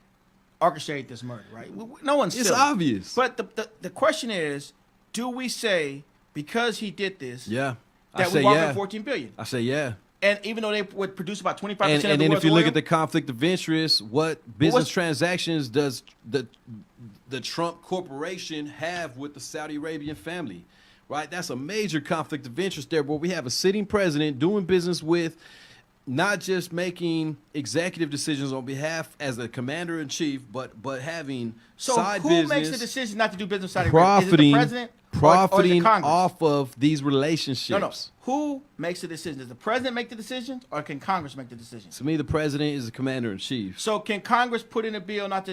orchestrated this murder, right? No one's It's obvious. But the question is, do we say because he did this that we walk in $14 billion? I say yeah. And even though they would produce about 25% of the and then world's if you look oil, at the conflict of interest, what business transactions does the Trump corporation have with the Saudi Arabian family? Right? That's a major conflict of interest there, where we have a sitting president doing business with, not just making executive decisions on behalf as the commander in chief, but having side business. So who makes the decision not to do business with Saudi Arabia? Is it the president? Profiting or off of these relationships. No. Who makes the decision? Does the president make the decisions, or can Congress make the decisions? To me, the president is the commander in chief. So can Congress put in a bill not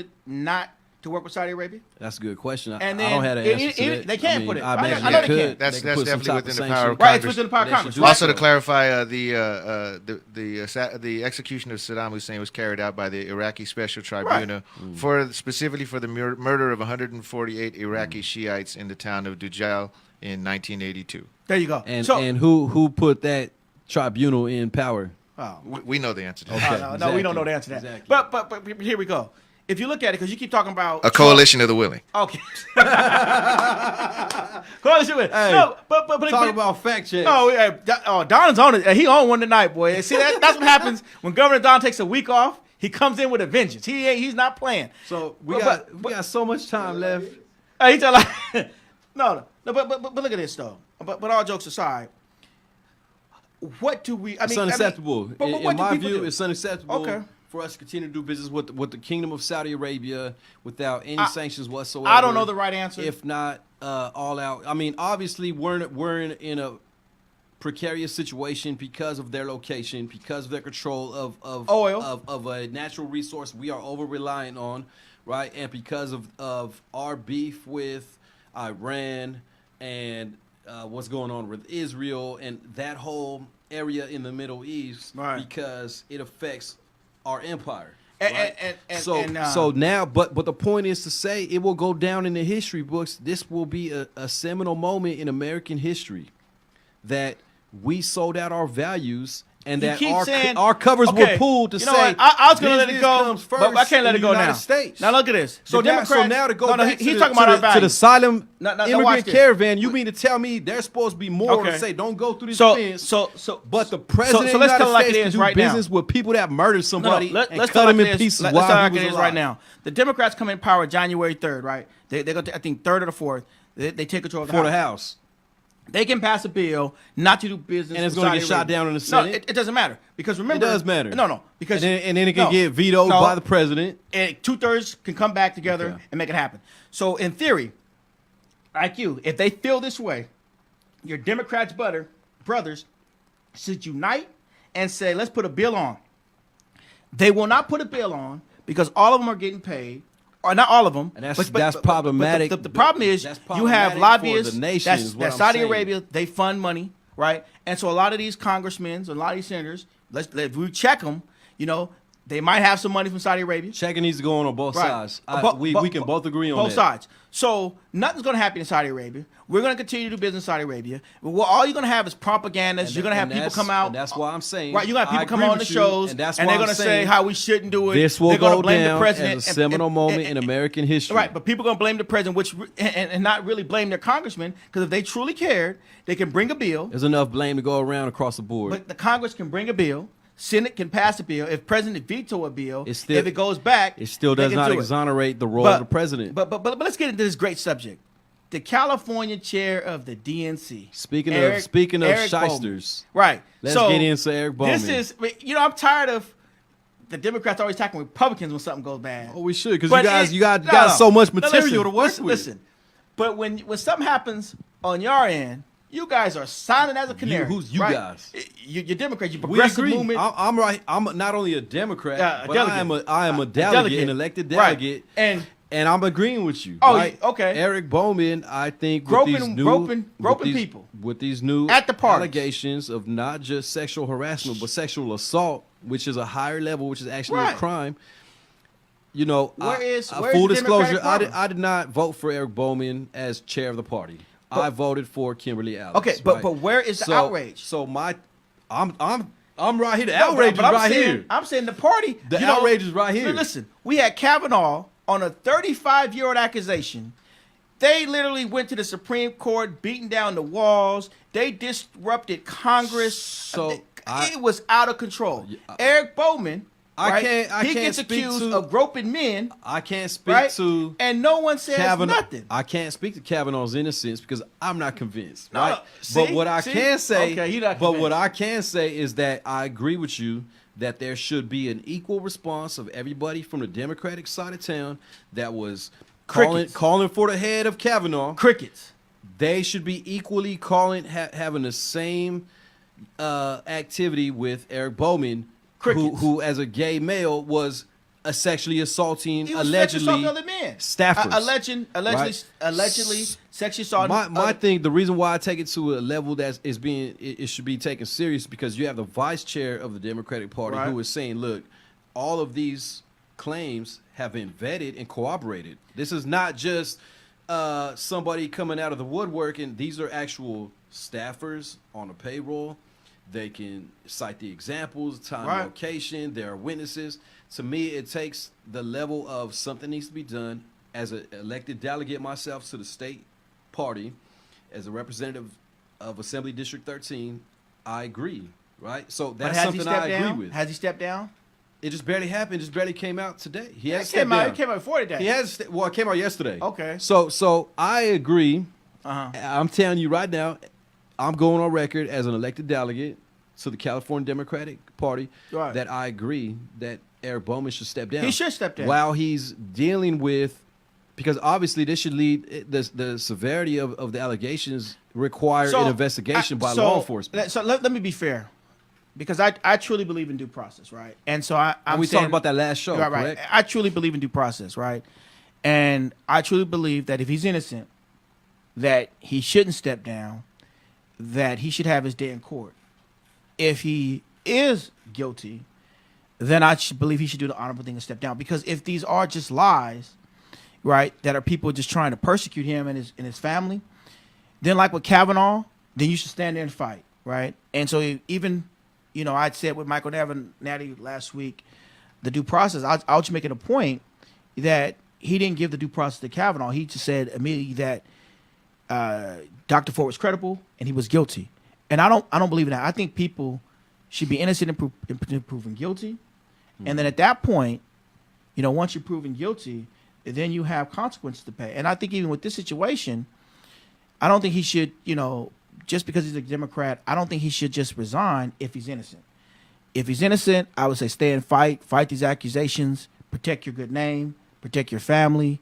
to work with Saudi Arabia? That's a good question. And I don't have an answer to that. They can put it. I imagine I know they they could. can. That's put definitely within the power of Congress. Right, it's within the power of Congress. Also, to clarify, the execution of Saddam Hussein was carried out by the Iraqi Special Tribunal specifically for the murder of 148 Iraqi Shiites in the town of Dujal in 1982. There you go. And who put that tribunal in power? We know the answer to that. that. No, we don't know the answer to that. But here we go. if you look at it, because you keep talking about a coalition of the willing. Okay. Coalition with no, but talk about fact checks. No, Don's on it. He on one tonight, boy. See that's what happens when Governor Don takes a week off. He comes in with a vengeance. He's not playing. So we got so much time left. He tell like no, but look at this though. But all jokes aside, what do we? It's unacceptable. In my view, it's unacceptable. Okay. For us to continue to do business with the Kingdom of Saudi Arabia without any sanctions whatsoever. I don't know the right answer. If not all out. I mean, obviously we're in a precarious situation because of their location, because of their control of oil, of a natural resource we are over reliant on, right? And because of our beef with Iran and what's going on with Israel and that whole area in the Middle East, right? Because it affects our empire. Right? So now, but the point is to say it will go down in the history books. This will be a seminal moment in American history that we sold out our values and that our covers were pulled to say. I was going to let it go, but I can't let it go now. States. Now look at this. So now to go back he's talking about our values. To the Asylum now immigrant caravan, you mean to tell me there's supposed to be more to say don't go through this fence. But the president of the United States can do business with people that murdered somebody and cut them in pieces while he was alive. Right now. The Democrats come in power January 3rd, right? They go to, I think, 3rd or the 4th. They take control of the House. They can pass a bill not to do business, and it's going to get shot down in the Senate. No, it doesn't matter because remember, it does matter. No, because and then it can get vetoed by the president. And 2/3 can come back together and make it happen. So in theory, like you, if they feel this way, your Democrats brothers should unite and say, let's put a bill on. They will not put a bill on because all of them are getting paid. Or not all of them. And that's problematic. But the problem is you have lobbyists. That's Saudi Arabia. They fund money, right? And so a lot of these congressmen, a lot of these senators, if we check them, they might have some money from Saudi Arabia. Checking needs to go on both sides. We can both agree on both sides. So nothing's going to happen in Saudi Arabia. We're going to continue to do business in Saudi Arabia. Well, all you're going to have is propaganda. You're going to have people come out. And that's why I'm saying. Right, you're going to have people come on the shows, and they're going to say how we shouldn't do it. This will go blame down the president as a seminal moment in American history. Right, but people are going to blame the president, and not really blame their congressman, because if they truly cared, they can bring a bill. There's enough blame to go around across the board. But the Congress can bring a bill. Senate can pass a bill. If President veto a bill, if it goes back, it still does not exonerate the role of the president. But let's get into this great subject. The California chair of the DNC. Speaking of shysters, right? Let's get into Eric Bowman. This is, I'm tired of the Democrats always attacking Republicans when something goes bad. Oh, we should, because you got so much material to work with. Listen, but when something happens on your end, you guys are silent as a canary. Who's you right? guys? You're Democrats. You progressive movement. I'm right. I'm not only a Democrat, but I am a delegate, an elected delegate, right. And I'm agreeing with you. Oh, right? Okay. Eric Bowman, I think, groping people with these new at the allegations of not just sexual harassment but sexual assault, which is a higher level, which is actually a crime. Full disclosure, I did not vote for Eric Bowman as chair of the party. I voted for Kimberly Alex. Okay, but where is the outrage? So I'm right here. The outrage is right here. I'm saying the party. The outrage is right here. Listen, we had Kavanaugh on a 35-year-old accusation. They literally went to the Supreme Court, beating down the walls. They disrupted Congress. So it was out of control. Eric Bowman. He gets accused of groping men. I can't speak to, and no one says nothing. I can't speak to Kavanaugh's innocence because I'm not convinced. No, right? But what I can say, what I can say is that I agree with you that there should be an equal response of everybody from the Democratic side of town that was calling for the head of Kavanaugh. Crickets. They should be equally having the same activity with Eric Bowman. Who, as a gay male, was sexually assaulting allegedly other men. Staffers. Allegedly sexually assaulting. My thing, the reason why I take it to a level that it should be taken serious because you have the vice chair of the Democratic Party who is saying, look, all of these claims have been vetted and corroborated. This is not just somebody coming out of the woodwork, and these are actual staffers on the payroll. They can cite the examples, time, Right. location. There are witnesses. To me, it takes the level of something needs to be done. As an elected delegate myself to the state party, as a representative of Assembly District 13, I agree, right? So But that's has something he stepped I down? agree with. Has he stepped down? It just barely happened. It just barely came out today. He has It stepped came out. down. It came out before today. He has. Well, it came out yesterday. Okay. So I agree. Uh-huh. I'm telling you right now, I'm going on record as an elected delegate to the California Democratic Party Right. that I agree that Eric Bowman should step down. He should step down. While he's dealing with, because obviously this should lead, the severity of the allegations require an investigation by law enforcement. So let me be fair, because I truly believe in due process, right? And so I'm we saying, talked about that last show, right, correct? I truly believe in due process, right? And I truly believe that if he's innocent, that he shouldn't step down, that he should have his day in court. If he is guilty, then I should believe he should do the honorable thing and step down. Because if these are just lies, right, that are people just trying to persecute him and his family, then like with Kavanaugh, then you should stand there and fight, right? And so even, I'd said with Michael Natty last week, the due process, I was making a point that he didn't give the due process to Kavanaugh. He just said immediately that Dr. Ford was credible and he was guilty. And I don't believe in that. I think people should be innocent and proven guilty. And then at that point, once you're proven guilty, then you have consequences to pay. And I think even with this situation, I don't think he should, just because he's a Democrat, I don't think he should just resign if he's innocent. If he's innocent, I would say stay and fight these accusations, protect your good name, protect your family,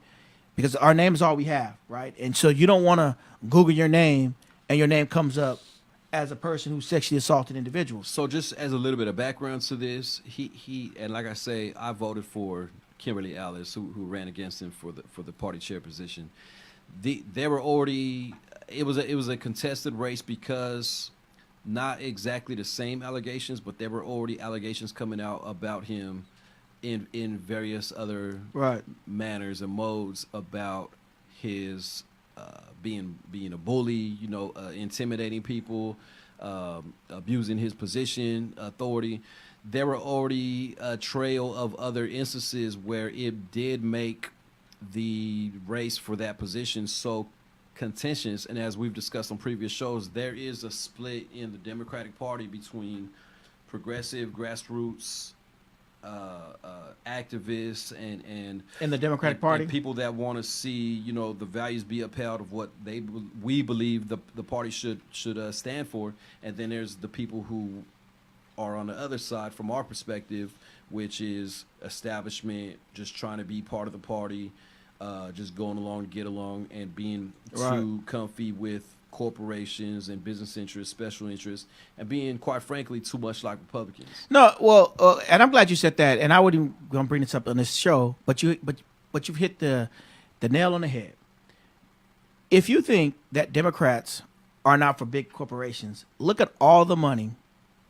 because our name is all we have, right? And so you don't want to Google your name and your name comes up as a person who sexually assaulted individuals. So just as a little bit of background to this, he and like I say, I voted for Kimberly Alice, who ran against him for the party chair position. They were already, it was a contested race because not exactly the same allegations, but there were already allegations coming out about him in various other manners and modes about his being a bully, intimidating people, abusing his position, authority. There were already a trail of other instances where it did make the race for that position so contentious. And as we've discussed on previous shows, there is a split in the Democratic Party between progressive, grassroots activists and in the Democratic Party, and people that want to see the values be upheld of what we believe the party should stand for, and then there's the people who are on the other side from our perspective, which is establishment, just trying to be part of the party, just going along to get along, and being too comfy with corporations and business interests, special interests, and being, quite frankly, too much like Republicans. No, well, and I'm glad you said that, and I wouldn't even gonna bring this up on this show, but you've hit the nail on the head. If you think that Democrats are not for big corporations, look at all the money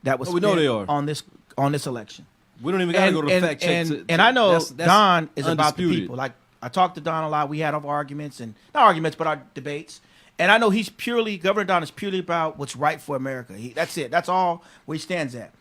that was we know spent they are on this election. We don't even got to go to the fact check. And I know that's Don is about the undisputed. people. Like, I talked to Don a lot. We had our arguments, and not arguments, but our debates. And I know Governor Don is purely about what's right for America. That's it. That's all where he stands at.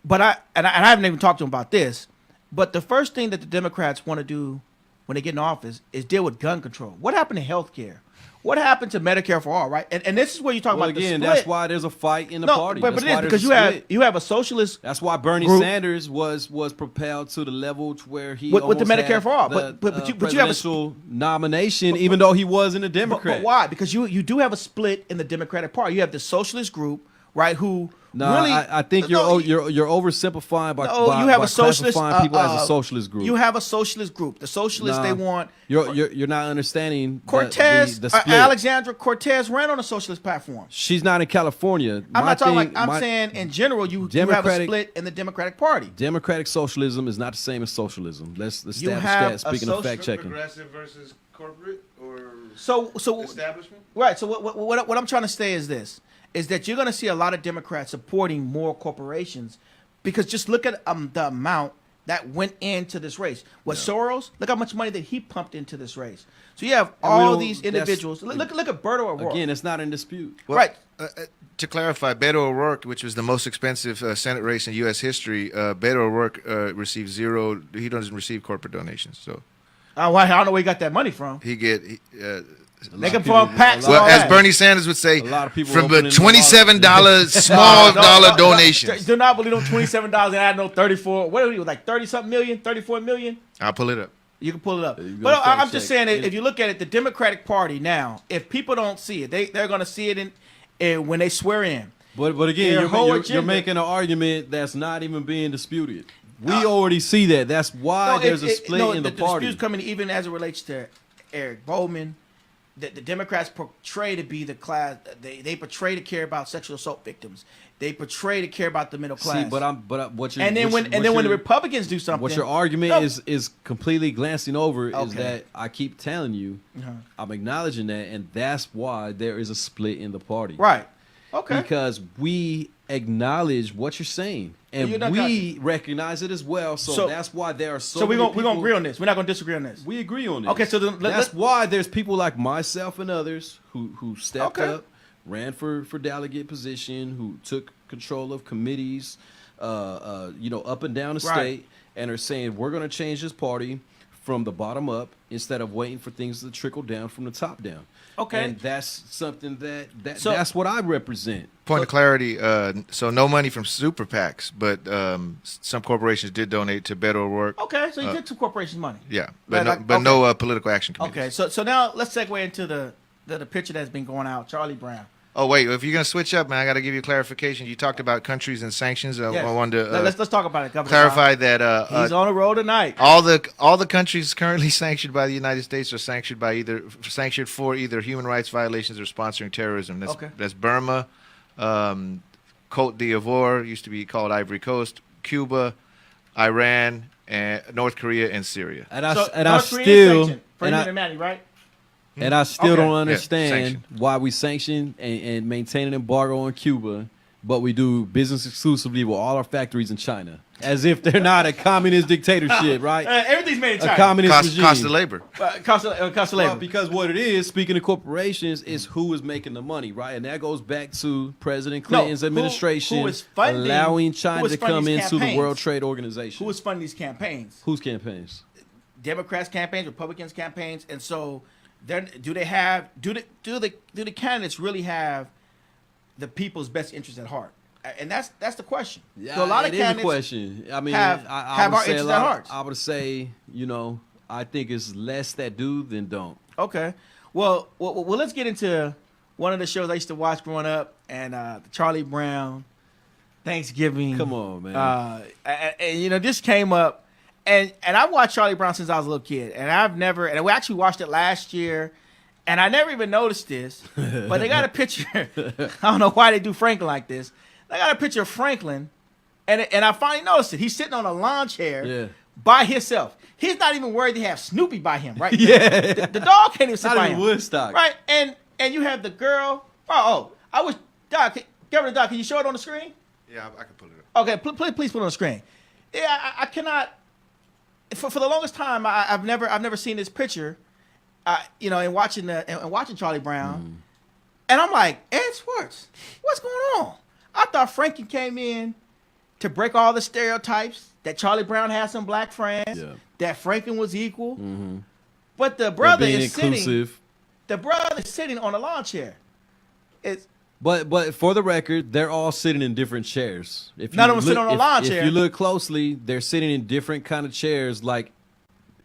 But I haven't even talked to him about this. But the first thing that the Democrats want to do when they get in office is deal with gun control. What happened to health care? What happened to Medicare for all, right? And this is where you talk about the split. That's why there's a fight in the party. But that's it is why because there's you have a socialist. That's why Bernie group Sanders was propelled to the level to where he with the Medicare had for all. The, but you have a presidential nomination, even though he wasn't a Democrat. But why? Because you do have a split in the Democratic Party. You have the socialist group, right? Who really? I think you're oversimplifying by you have a socialist classifying people as a socialist group. You have a socialist group. The socialists they want. You're not understanding Cortez. the split. Alexandra Cortez ran on a socialist platform. She's not in California. I'm not talking. I'm saying in general, you have a split in the Democratic Party. Democratic socialism is not the same as socialism. Let's establish have that. Speaking of fact checking, progressive versus corporate or so establishment. Right. So what I'm trying to say is this. Is that you're going to see a lot of Democrats supporting more corporations, because just look at the amount that went into this race. Soros, look how much money that he pumped into this race. So you have all these individuals. Look at Beto O'Rourke. Again, it's not in dispute. Right. To clarify, Beto O'Rourke, which was the most expensive Senate race in U.S. history, Beto O'Rourke receives zero. He doesn't receive corporate donations. So, I don't know where he got that money from. He get. They can form PACs. Well, as Bernie Sanders would say, a lot of people from the $27 small dollar donations. Do not believe them $27 and add no 34. What are we like 30-something million, 34 million? I'll pull it up. You can pull it up. But I'm just saying, if you look at it, the Democratic Party now, if people don't see it, they're going to see it in when they swear in. But again, you're making an argument that's not even being disputed. We already see that. That's why there's a split in the party. The disputes coming even as it relates to Eric Bowman. The Democrats portray to be the class. They portray to care about sexual assault victims. They portray to care about the middle class. See, what you're and then when the Republicans do something, what your argument is completely glancing over is that I keep telling you, I'm acknowledging that, and that's why there is a split in the party. Right. Okay. Because we acknowledge what you're saying, and we recognize it as well. So that's why there are so. So we're gonna agree on this. We're not gonna disagree on this. We agree on this. Okay. So that's why there's people like myself and others who stepped up, ran for delegate position, who took control of committees, up and down the state, and are saying we're going to change this party from the bottom up instead of waiting for things to trickle down from the top down. Okay, and that's something that's what I represent. Point of clarity: so no money from super PACs, but some corporations did donate to Beto O'Rourke. Okay, so you took some corporations' money. Yeah, but no political action committees. Okay, so now let's segue into the picture that's been going out, Charlie Brown. Oh wait, if you're gonna switch up, man, I got to give you clarification. You talked about countries and sanctions. Yes. I wanted to let's talk about it. Governor clarify that he's on the road tonight. All the countries currently sanctioned by the United States are sanctioned for either human rights violations or sponsoring terrorism. That's Burma, Côte d'Ivoire, used to be called Ivory Coast, Cuba, Iran, and North Korea, and Syria. And I still right? And I still don't understand why we sanction and maintain an embargo on Cuba, but we do business exclusively with all our factories in China, as if they're not a communist dictatorship, right? Everything's made in China. A communist regime. Cost of labor. Cost of labor. Well, because what it is, speaking of corporations, is who is making the money, right? And that goes back to President Clinton's administration who is funding, allowing China to come into the World Trade Organization. Who is funding these campaigns? Whose campaigns? Democrats' campaigns, Republicans' campaigns, and so. Do the candidates really have the people's best interest at heart? And that's the question. Yeah, so a lot of candidates is a question. I mean, have our interest at heart. I would say, I think it's less that do than don't. Okay. Well, let's get into one of the shows I used to watch growing up, and the Charlie Brown Thanksgiving. Come on, man. And this came up. And I've watched Charlie Brown since I was a little kid, and we actually watched it last year, and I never even noticed this, but they got a picture. I don't know why they do Franklin like this. They got a picture of Franklin, and I finally noticed it. He's sitting on a lawn chair by himself. He's not even worried to have Snoopy by him, right? Yeah. The dog can't even sit by him. Woodstock. Right, and you have the girl. I wish, Governor Doc, can you show it on the screen? Yeah, I can pull it up. Okay, please put it on the screen. Yeah, I cannot. For the longest time, I've never seen this picture, and watching Charlie Brown, and I'm like, Ed Swartz, what's going on? I thought Franklin came in to break all the stereotypes that Charlie Brown had some black friends, that Franklin was equal, but the brother is inclusive. The brother is sitting on a lawn chair. But for the record, they're all sitting in different chairs. None of them sit on a lawn chair. If you look closely, they're sitting in different kind of chairs. Like,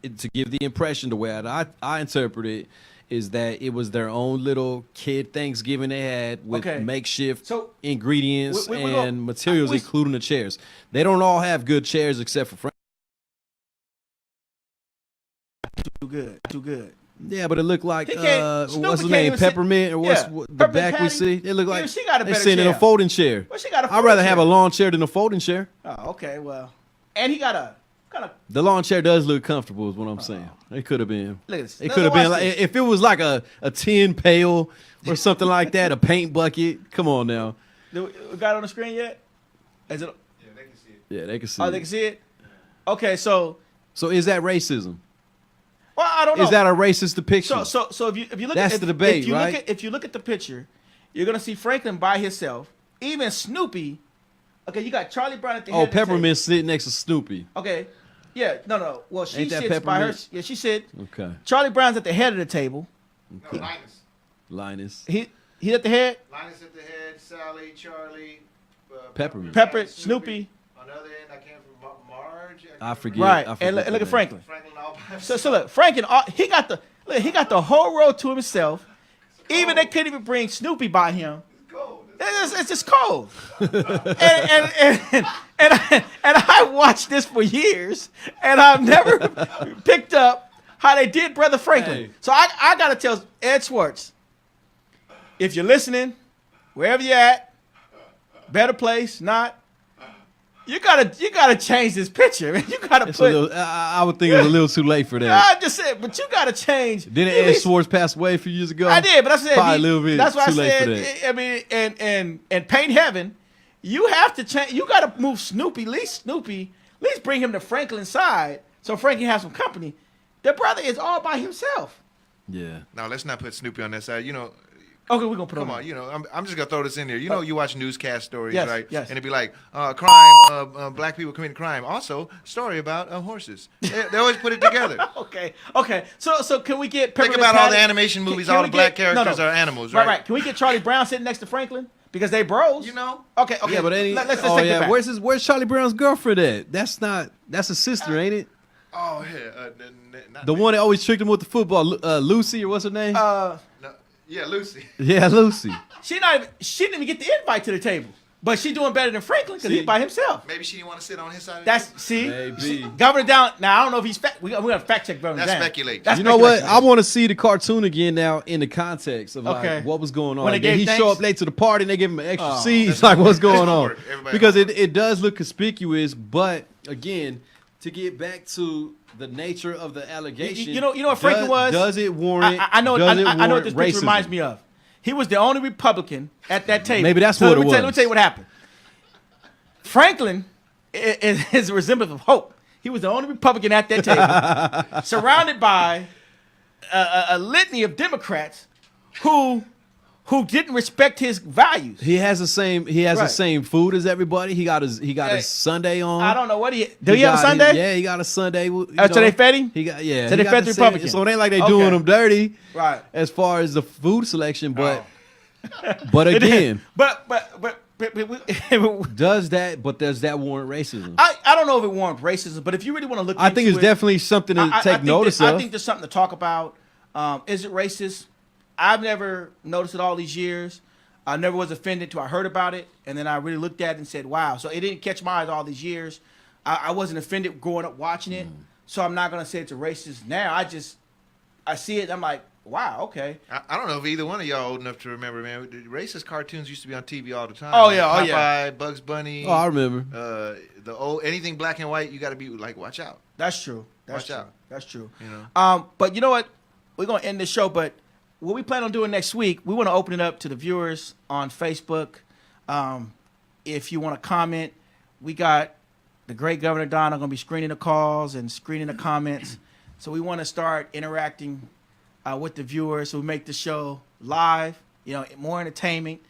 to give the impression, the way I interpret it, is that it was their own little kid Thanksgiving they had with makeshift ingredients and materials, including the chairs. They don't all have good chairs except for Frank. Too good. Yeah, but it looked like what's his name, Peppermint, or what's the back we see? It looked like they're sitting in a folding chair. Well, she got a I'd rather have a lawn chair than a folding chair. Oh, okay, well, and he got a kind of. The lawn chair does look comfortable, is what I'm saying. It could have been. Look at this. It could have been like if it was like a tin pail or something like that, a paint bucket. Come on now. We got it on the screen yet? Is it? Yeah, they can see it. Yeah, they can see. Oh, they can see it. Okay, so is that racism? Well, I don't know. Is that a racist depiction? So if you look that's at the debate, if you right? If you look at the picture, You're gonna see Franklin by himself. Even Snoopy. Okay, you got Charlie Brown at the head. Oh, of the table. Peppermint sitting next to Snoopy. Okay, yeah, no. Well, she Ain't that sits by her. Peppermint? Yeah, she sits. Okay. Charlie Brown's at the head of the table. No, Linus. Linus. He's at the head. Linus at the head. Sally, Charlie, Peppermint. Pepper, Snoopy. On the other end, I can't remember Marge. I forget. Right, I forget and look at Franklin. Franklin all by So himself. look, Franklin, he got the whole row to himself. Even they couldn't even bring Snoopy by him. It's just cold. and I watched this for years, and I've never picked up how they did Brother Franklin. Hey. So I got to tell Ed Swartz, if you're listening, wherever you're at, better place, not, you gotta change this picture, man. You gotta It's put. a little, I would think it was a little too late for that. I just said, but you gotta change. Didn't at Ed least- Schwartz pass away a few years ago? I did, but I said Probably a little bit that's why too I late for said. that. I mean, and Paint Heaven, you have to change. You got to move Snoopy. At least bring him to Franklin's side, so Franklin has some company. The brother is all by himself. Yeah. Now let's not put Snoopy on that side. You know. Okay, we're gonna put Come him on, you know, I'm just gonna throw this in there. You know, you watch newscast stories, Yes, right? yes. And it'd be like, crime, black people committing crime. Also, story about horses. They always put it together. Okay. So can we get Think Peppermint about all the Patty? animation movies. Can All we the black get- characters are animals, right? Right. Can we get Charlie Brown sitting next to Franklin because they bros? You know. Okay. Yeah, but Let's take it back. Where's Charlie Brown's girlfriend at? That's a sister, ain't it? Oh yeah, not The one that always tricked him with the football, Lucy or what's her name? yeah, Lucy. Yeah, Lucy. She didn't even get the invite to the table, but she doing better than Franklin because he's by himself. Maybe she didn't want to sit on his side. Maybe. Governor Down. Now I don't know if he's we got to fact check Governor That's Down. speculate. That's You know what? speculation. I want to see the cartoon again now in the context of Okay. like what was going on. When they Did gave he thanks? show up late to the party and they give him an extra Oh, seat? It's like what's going on? Because it does look conspicuous, but again, to get back to the nature of the allegation, You know what Franklin was? Does it warrant? I know what this picture racism? reminds me of. He was the only Republican at that table. Maybe that's what it was. Let me tell you what happened. Franklin is a resemblance of Hope. He was the only Republican at that table, surrounded by a litany of Democrats who didn't respect his values. He has the same. He has the Right. same food as everybody. He got his Sunday on. I don't know what he have a Sunday? Yeah, he got a Sunday. So they fed him? He got So he they got fed the same- Republican. So it ain't like they Okay. doing him dirty, Right. as far as the food selection. But Oh. but again, but does that warrant racism? I don't know if it warrants racism, but if you really want to look, I think into it's it, definitely something to I take think notice I of. think there's something to talk about. Is it racist? I've never noticed it all these years. I never was offended till I heard about it, and then I really looked at it and said, "Wow!" So it didn't catch my eyes all these years. I wasn't offended growing up watching it, so I'm not gonna say it's a racist now. I see it, and I'm like, "Wow, okay." I don't know if either one of y'all old enough to remember, man. The racist cartoons used to be on TV all the time. Oh, Like yeah, oh, Popeye, yeah. Bugs Bunny. Oh, I remember. The old anything black and white, you got to be like, watch out. That's true. That's Watch true. out. That's true. You know. But you know what? We're gonna end the show, but what we plan on doing next week, we want to open it up to the viewers on Facebook. If you want to comment, we got the great Governor Don are going to be screening the calls and screening the comments. So we want to start interacting with the viewers. So we make the show live, more entertainment.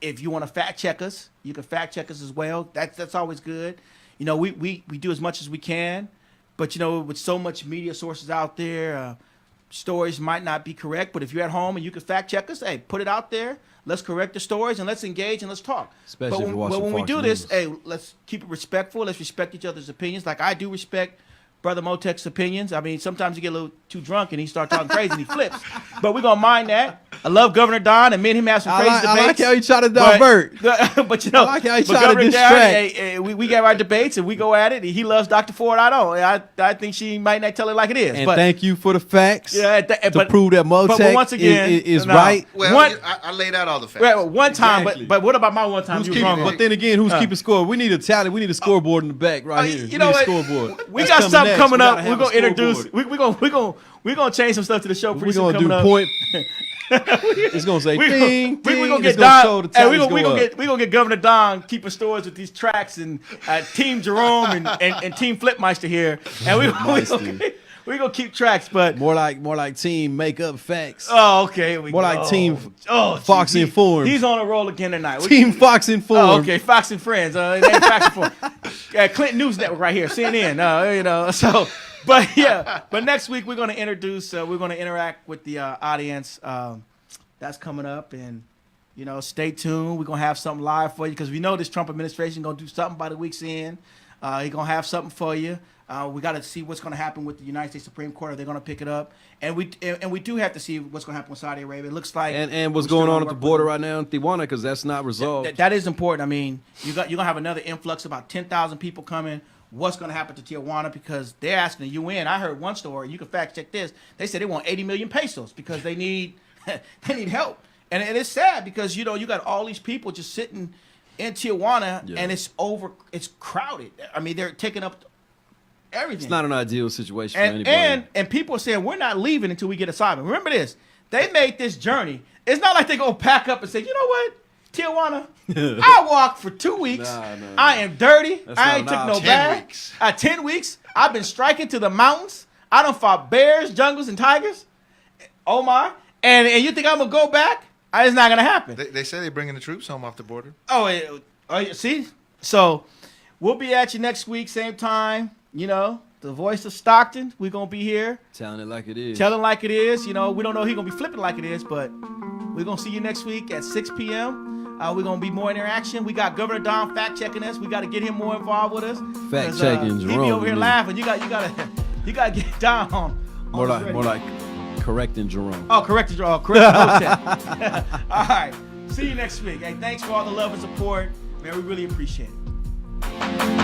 If you want to fact check us, you can fact check us as well. That's always good. We do as much as we can, but with so much media sources out there, stories might not be correct. But if you're at home and you can fact check us, hey, put it out there. Let's correct the stories and let's engage and let's talk. Especially but if you're watching when we Fox do this, News. hey, let's keep it respectful. Let's respect each other's opinions. Like I do respect Brother Motec's opinions. I mean, sometimes you get a little too drunk and he starts talking crazy and he flips. But we're gonna mind that. I love Governor Don, and me and him have some crazy debates. I like how you try to divert. But I like how you try to Governor distract. Don, we got our debates and we go at it. He loves Dr. Ford. I don't. I think she might not tell it like it is. And but thank you for the facts. Yeah, to prove that Motec once again, is no. right. Well, I laid out all the facts. Right, one time, Exactly. but what about my one time? You was wrong. But then again, who's keeping score? We need a tally. We need a scoreboard in the back right here. You know we need what? a scoreboard. We That's got something next. coming We up. gotta We're have a gonna introduce. scoreboard. We're gonna change some stuff to the show. We're Pretty soon gonna do coming up. point. It's gonna say ding, we ding. gonna It's get gonna Don. show the Hey, we tallies go up. gonna get Governor Don keeping stores with these tracks and Team Jerome and Team Flipmeister here, and we gonna keep tracks, but more like team makeup facts. Oh, okay. Here we more go. like team geez, Fox Informed. He's on a roll again tonight. Team Fox Informed. Oh, okay, Fox and Friends. It ain't Fox Informed. Clinton News Network right here, CNN. You know, so. But yeah, but next week we're gonna introduce. We're gonna interact with the audience. That's coming up, and you know, stay tuned. We're gonna have something live for you because we know this Trump administration gonna do something by the week's end. He's gonna have something for you. We got to see what's going to happen with the United States Supreme Court. Are they going to pick it up? And we do have to see what's going to happen with Saudi Arabia. It looks like and what's going on at the border right now in Tijuana, because that's not resolved. That is important. I mean, you're gonna have another influx, about 10,000 people coming. What's going to happen to Tijuana? Because they're asking the UN. I heard one story. You can fact check this. They said they want 80 million pesos because they need help. And it's sad because you got all these people just sitting in Tijuana and it's crowded. I mean, they're taking up everything. It's not an ideal situation for anybody. And people are saying we're not leaving until we get asylum. Remember this. They made this journey. It's not like they go pack up and say, you know what, Tijuana, I walked for 2 weeks. No. I am dirty. I ain't took no bath. 10 weeks. I've been striking to the mountains. I done fought bears, jungles, and tigers. Oh my. And you think I'm going to go back? It's not going to happen. They say they're bringing the troops home off the border. See? So we'll be at you next week, same time. You know, the voice of Stockton. We're going to be here. Telling it like it is. Telling like it is. You know, we don't know if he's going to be flipping like it is, but we're going to see you next week at 6 p.m. We're going to be more interaction. We got Governor Don fact-checking us. We got to get him more involved with us. Fact-checking, Jerome. He be over here laughing. You got to get down on more like correcting Jerome. Oh, correcting Jerome. Correcting All right. See you next week. Hey, thanks for all the love and support. Man, we really appreciate it.